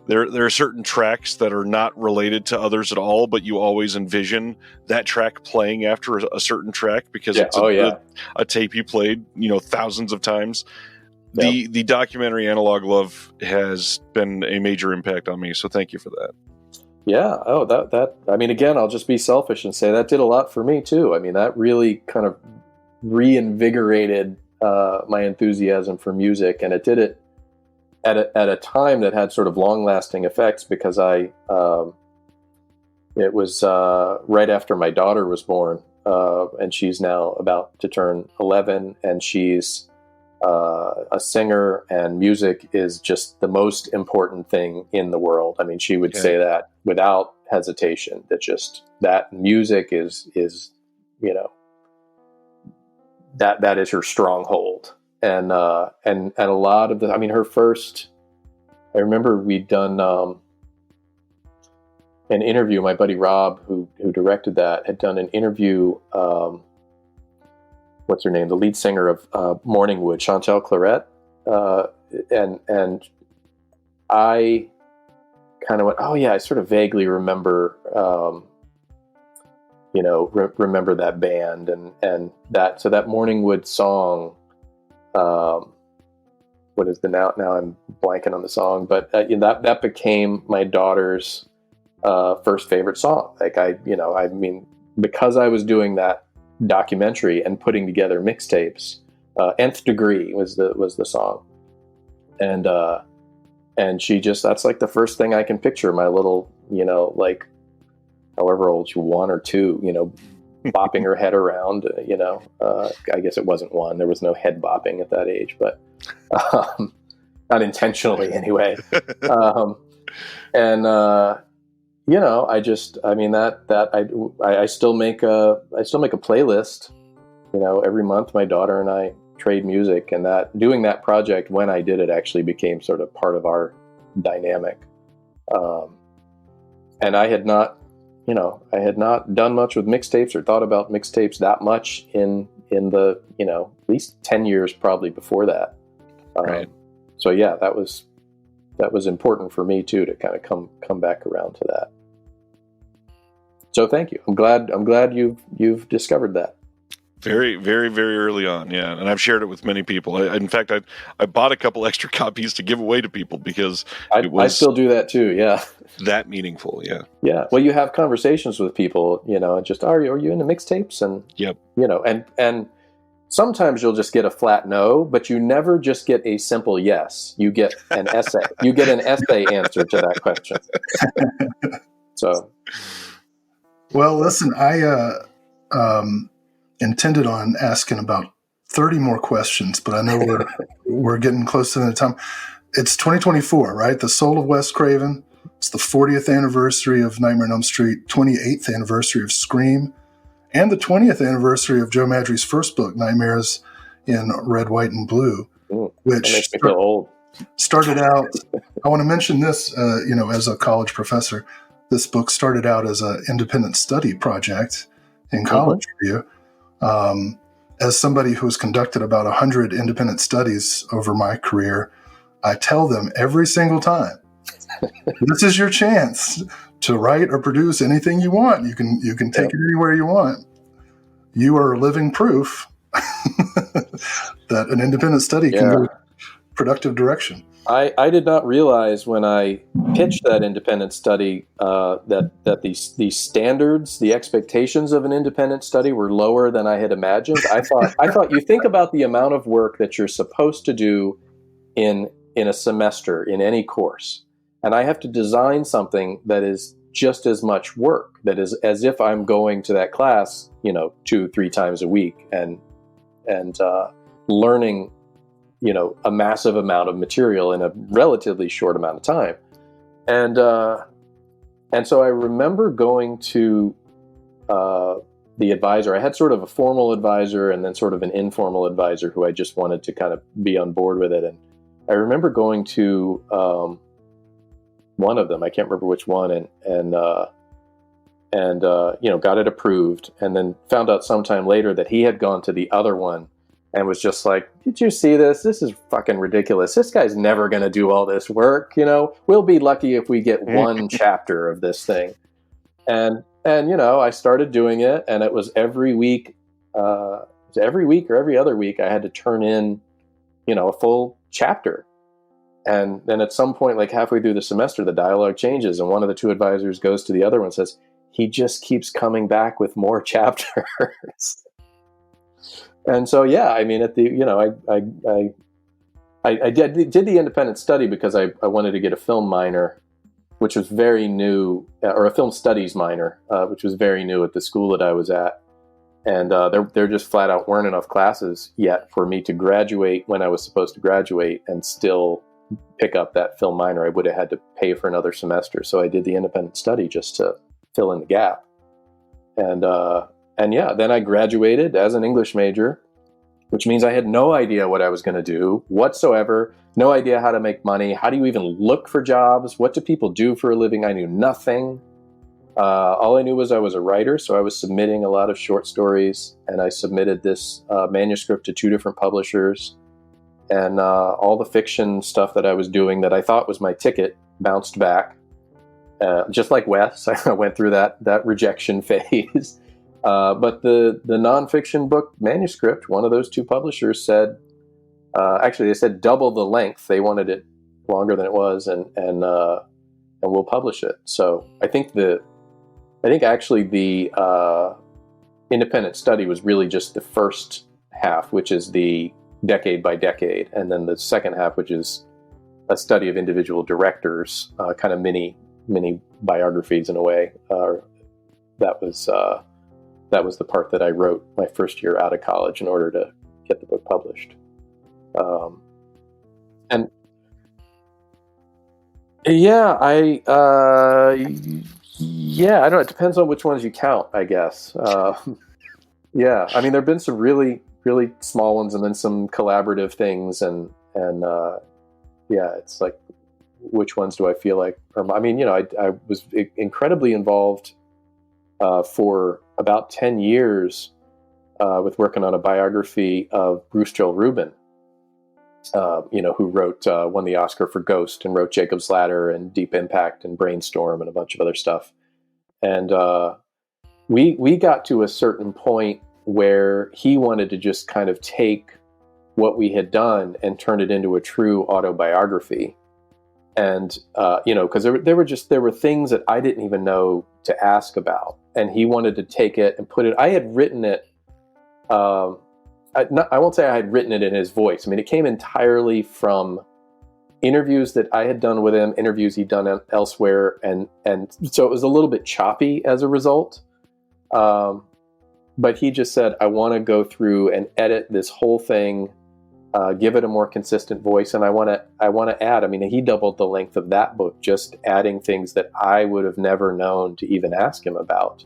C: there are certain tracks that are not related to others at all, but you always envision that track playing after a certain track because it's a tape you played, thousands of times. Yep. The documentary Analog Love has been a major impact on me, so thank you for that.
D: Yeah. Oh, that. I mean, again, I'll just be selfish and say that did a lot for me too. I mean, that really kind of reinvigorated my enthusiasm for music, and it did it at a time that had sort of long-lasting effects because it was right after my daughter was born, and she's now about to turn 11, and she's a singer, and music is just the most important thing in the world. I mean, she would say that without hesitation, that music is that is her stronghold. And a lot of I remember we'd done an interview. My buddy Rob, who directed that, had done an interview. What's her name? The lead singer of Morningwood, Chantal Claret, and I kind of went, oh yeah, I sort of vaguely remember, remember that band and that. So that Morningwood song. What is the now I'm blanking on the song, but that became my daughter's first favorite song. Like because I was doing that documentary and putting together mixtapes, Nth Degree was the song, and she just, that's like the first thing I can picture my little, like however old she, 1 or 2, bopping her head around, I guess it wasn't 1. There was no head bopping at that age, but not intentionally anyway. I still make a playlist, every month. My daughter and I trade music, and that doing that project, when I did it, actually became sort of part of our dynamic. And I had not done much with mixtapes or thought about mixtapes that much in the, at least 10 years probably before that.
C: Right.
D: So yeah, that was important for me too, to kind of come back around to that. So thank you. I'm glad you've discovered that.
C: Very, very, very early on, yeah. And I've shared it with many people. In fact, I bought a couple extra copies to give away to people because I
D: still do that too, yeah.
C: That meaningful, yeah.
D: Yeah. Well, you have conversations with people, just, are you into mixtapes? And,
C: yep.
D: And sometimes you'll just get a flat no, but you never just get a simple yes. You get an essay. You get an essay answer to that question. So.
E: Well, listen, I intended on asking about 30 more questions, but I know we're getting close to the time. It's 2024, right? The Soul of Wes Craven. It's the 40th anniversary of Nightmare on Elm Street, 28th anniversary of Scream, and the 20th anniversary of Joe Maddrey's first book, Nightmares in Red, White, and Blue, which
D: that makes me feel old.
E: Started out, I want to mention this, as a college professor, this book started out as an independent study project in college review. As somebody who has conducted about 100 independent studies over my career, I tell them every single time, this is your chance to write or produce anything you want. You can take it anywhere you want. You are living proof that an independent study can go productive direction.
D: I did not realize when I pitched that independent study that these standards, the expectations of an independent study were lower than I had imagined. I thought you think about the amount of work that you're supposed to do in a semester in any course, and I have to design something that is just as much work, that is as if I'm going to that class, 2-3 times a week and learning a massive amount of material in a relatively short amount of time. And so I remember going to the advisor. I had sort of a formal advisor and then sort of an informal advisor who I just wanted to kind of be on board with it. And I remember going to one of them, I can't remember which one, and got it approved, and then found out sometime later that he had gone to the other one and was just like, did you see this? This is fucking ridiculous. This guy's never going to do all this work. We'll be lucky if we get one chapter of this thing. And I started doing it, and it was every week, or every other week, I had to turn in, a full chapter. And then at some point, like halfway through the semester, the dialogue changes, and one of the two advisors goes to the other one and says, he just keeps coming back with more chapters. And so, yeah, I mean, at the, I did the independent study because I wanted to get a film minor, which was very new, or a film studies minor, which was very new at the school that I was at. And there just flat out weren't enough classes yet for me to graduate when I was supposed to graduate and still pick up that film minor. I would have had to pay for another semester. So I did the independent study just to fill in the gap. And yeah, then I graduated as an English major, which means I had no idea what I was going to do whatsoever. No idea how to make money. How do you even look for jobs? What do people do for a living? I knew nothing. All I knew was I was a writer, so I was submitting a lot of short stories, and I submitted this manuscript to 2 different publishers. And all the fiction stuff that I was doing that I thought was my ticket bounced back. Just like Wes, I went through that rejection phase. But the nonfiction book manuscript, one of those 2 publishers said, actually they said double the length. They wanted it longer than it was, and we'll publish it. So I think actually the independent study was really just the first half, which is the decade by decade, and then the second half, which is a study of individual directors, kind of mini biographies in a way. That was the part that I wrote my first year out of college in order to get the book published. And yeah, I don't know. It depends on which ones you count, I guess. Yeah, I mean, there've been some really, really small ones, and then some collaborative things, and yeah, it's like, which ones do I feel like? I mean, I was incredibly involved for about 10 years with working on a biography of Bruce Joel Rubin, who won the Oscar for Ghost and wrote Jacob's Ladder and Deep Impact and Brainstorm and a bunch of other stuff. And we got to a certain point where he wanted to just kind of take what we had done and turn it into a true autobiography. And, because there were things that I didn't even know to ask about. And he wanted to take it and put it, I had written it, I won't say I had written it in his voice. I mean, it came entirely from interviews that I had done with him, interviews he'd done elsewhere. And so it was a little bit choppy as a result. But he just said, I want to go through and edit this whole thing, give it a more consistent voice. And I want to add, I mean, he doubled the length of that book, just adding things that I would have never known to even ask him about.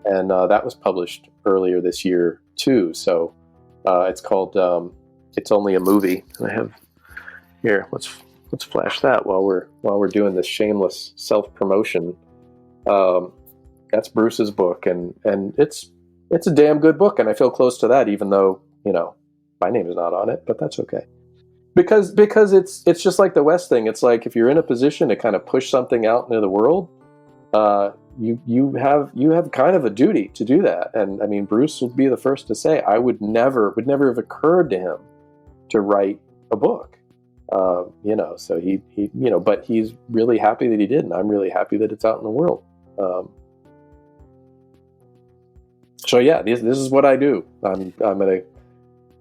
D: And that was published earlier this year too. So it's called It's Only a Movie. And I have here, let's flash that while we're doing this shameless self-promotion. That's Bruce's book, and it's a damn good book, and I feel close to that, even though, my name is not on it, but that's okay. Because it's just like the West thing. It's like, if you're in a position to kind of push something out into the world, you have kind of a duty to do that. And I mean, Bruce would be the first to say, would never have occurred to him to write a book. So he but he's really happy that he did, and I'm really happy that it's out in the world. So yeah, this is what I do. I'm gonna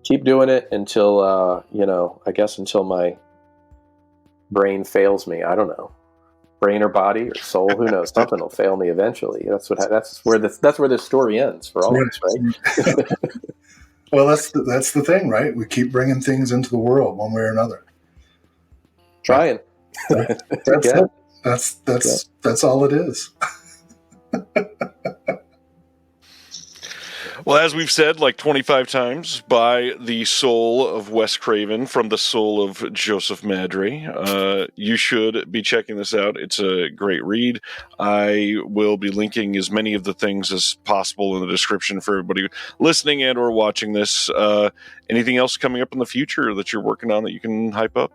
D: keep doing it until I guess until my brain fails me. I don't know, brain or body or soul, who knows? Something will fail me eventually. That's where this story ends for all of us, right?
E: Well, that's the thing, right? We keep bringing things into the world one way or another.
D: Trying.
E: That's it. That's all it is.
C: Well, as we've said like 25 times, by the Soul of Wes Craven from the Soul of Joseph Maddrey. You should be checking this out. It's a great read. I will be linking as many of the things as possible in the description for everybody listening and or watching this. Anything else coming up in the future that you're working on that you can hype up?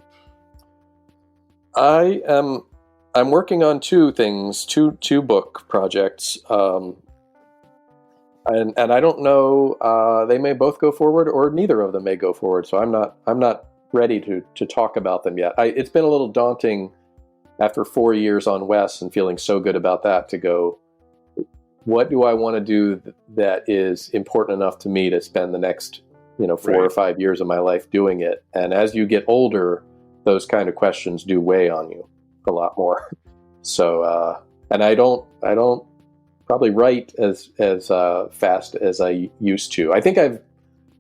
D: I'm working on two things, two book projects. And I don't know. They may both go forward, or neither of them may go forward. So I'm not ready to talk about them yet. It's been a little daunting after 4 years on Wes and feeling so good about that to go. What do I want to do that is important enough to me to spend the next 4 or 5 years of my life doing it? And as you get older, those kind of questions do weigh on you a lot more. So and I don't probably write as fast as I used to. I think I've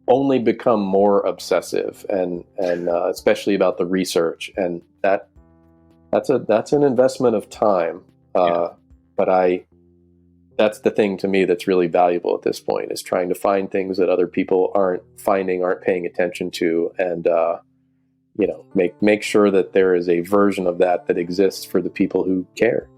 D: only become more obsessive and especially about the research, and that's an investment of time. But that's the thing to me that's really valuable at this point, is trying to find things that other people aren't paying attention to, and make sure that there is a version of that exists for the people who care.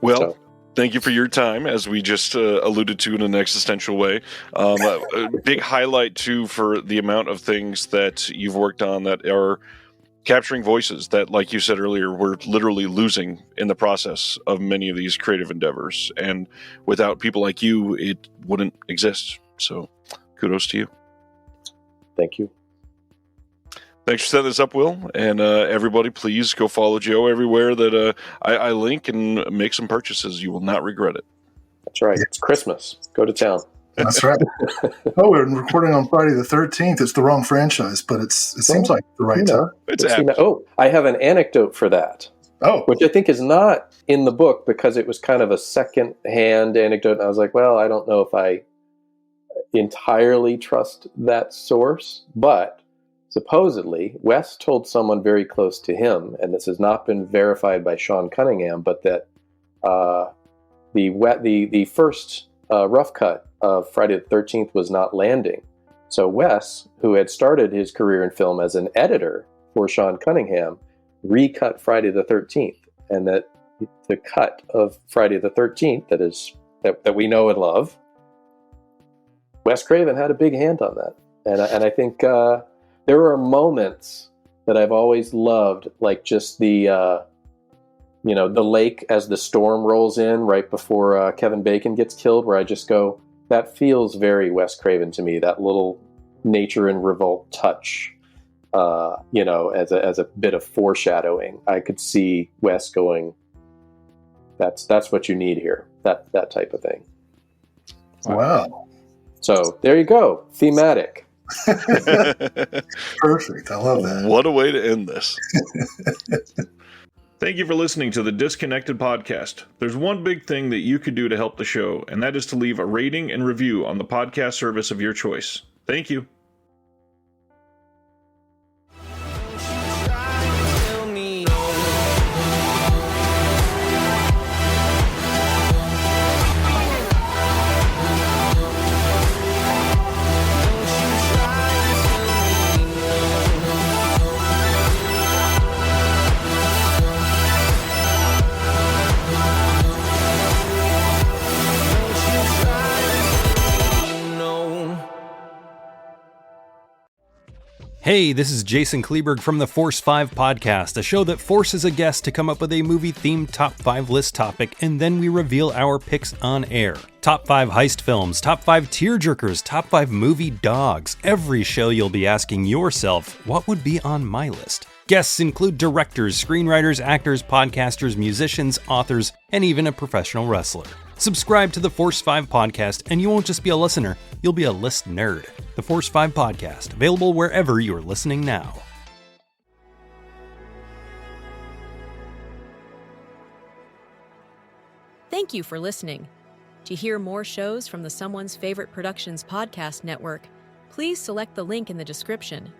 C: Well, thank you for your time, as we just alluded to in an existential way. A big highlight, too, for the amount of things that you've worked on that are capturing voices that, like you said earlier, we're literally losing in the process of many of these creative endeavors. And without people like you, it wouldn't exist. So kudos to you.
D: Thank you.
C: Thanks for setting this up, Will. And everybody, please go follow Joe everywhere that I link and make some purchases. You will not regret it.
D: That's right. It's Christmas. Go to town.
E: That's right. We're recording on Friday the 13th. It's the wrong franchise, but it seems like the right time.
D: I have an anecdote for that. Which I think is not in the book, because it was kind of a second-hand anecdote. And I was like, well, I don't know if I entirely trust that source, but supposedly, Wes told someone very close to him, and this has not been verified by Sean Cunningham, but that the first rough cut of Friday the 13th was not landing. So Wes, who had started his career in film as an editor for Sean Cunningham, recut Friday the 13th, and that the cut of Friday the 13th that we know and love, Wes Craven had a big hand on that, and I think. There are moments that I've always loved, like just the lake as the storm rolls in right before Kevin Bacon gets killed, where I just go, that feels very Wes Craven to me, that little nature and revolt touch, as a bit of foreshadowing. I could see Wes going, that's what you need here, that type of thing.
E: Wow.
D: So there you go, thematic.
E: Perfect. I love that.
C: What a way to end this. Thank you for listening to the Disconnected Podcast. There's one big thing that you could do to help the show, and that is to leave a rating and review on the podcast service of your choice. Thank you.
J: Hey, this is Jason Kleberg from the Force 5 podcast, a show that forces a guest to come up with a movie-themed top 5 list topic, and then we reveal our picks on air. Top 5 heist films, top 5 tearjerkers, top 5 movie dogs. Every show you'll be asking yourself, what would be on my list? Guests include directors, screenwriters, actors, podcasters, musicians, authors, and even a professional wrestler. Subscribe to the Force 5 podcast, and you won't just be a listener, you'll be a list nerd. The Force 5 podcast, available wherever you're listening now.
B: Thank you for listening. To hear more shows from the Someone's Favorite Productions podcast network, please select the link in the description.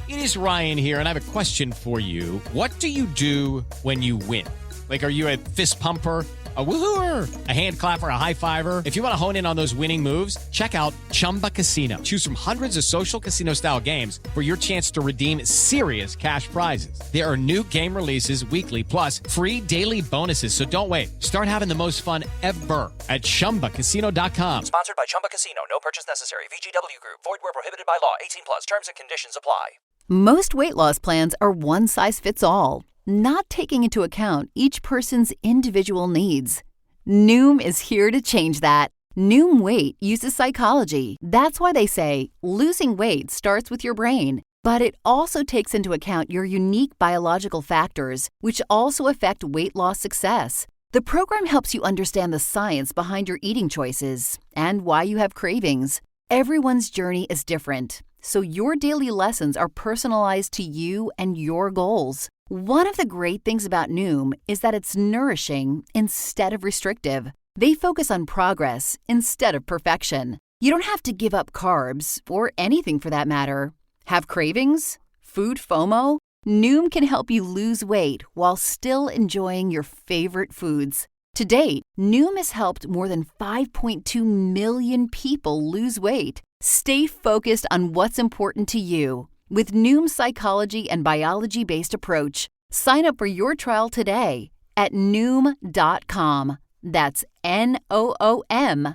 G: It is Ryan here, and I have a question for you. What do you do when you win?
K: Like, are you a fist pumper, a woohooer, a hand clapper, a high fiver? If you want to hone in on those winning moves, check out Chumba Casino. Choose from hundreds of social casino style games for your chance to redeem serious cash prizes. There are new game releases weekly, plus free daily bonuses. So don't wait. Start having the most fun ever at ChumbaCasino.com.
I: Sponsored by Chumba Casino. No purchase necessary. VGW Group. Void where prohibited by law. 18 plus. Terms and conditions apply.
H: Most weight loss plans are one size fits all, not taking into account each person's individual needs. Noom is here to change that. Noom Weight uses psychology. That's why they say losing weight starts with your brain. But it also takes into account your unique biological factors, which also affect weight loss success. The program helps you understand the science behind your eating choices and why you have cravings. Everyone's journey is different, so your daily lessons are personalized to you and your goals. One of the great things about Noom is that it's nourishing instead of restrictive. They focus on progress instead of perfection. You don't have to give up carbs, or anything for that matter. Have cravings? Food FOMO? Noom can help you lose weight while still enjoying your favorite foods. To date, Noom has helped more than 5.2 million people lose weight. Stay focused on what's important to you with Noom's psychology and biology-based approach. Sign up for your trial today at Noom.com. That's Noom.com.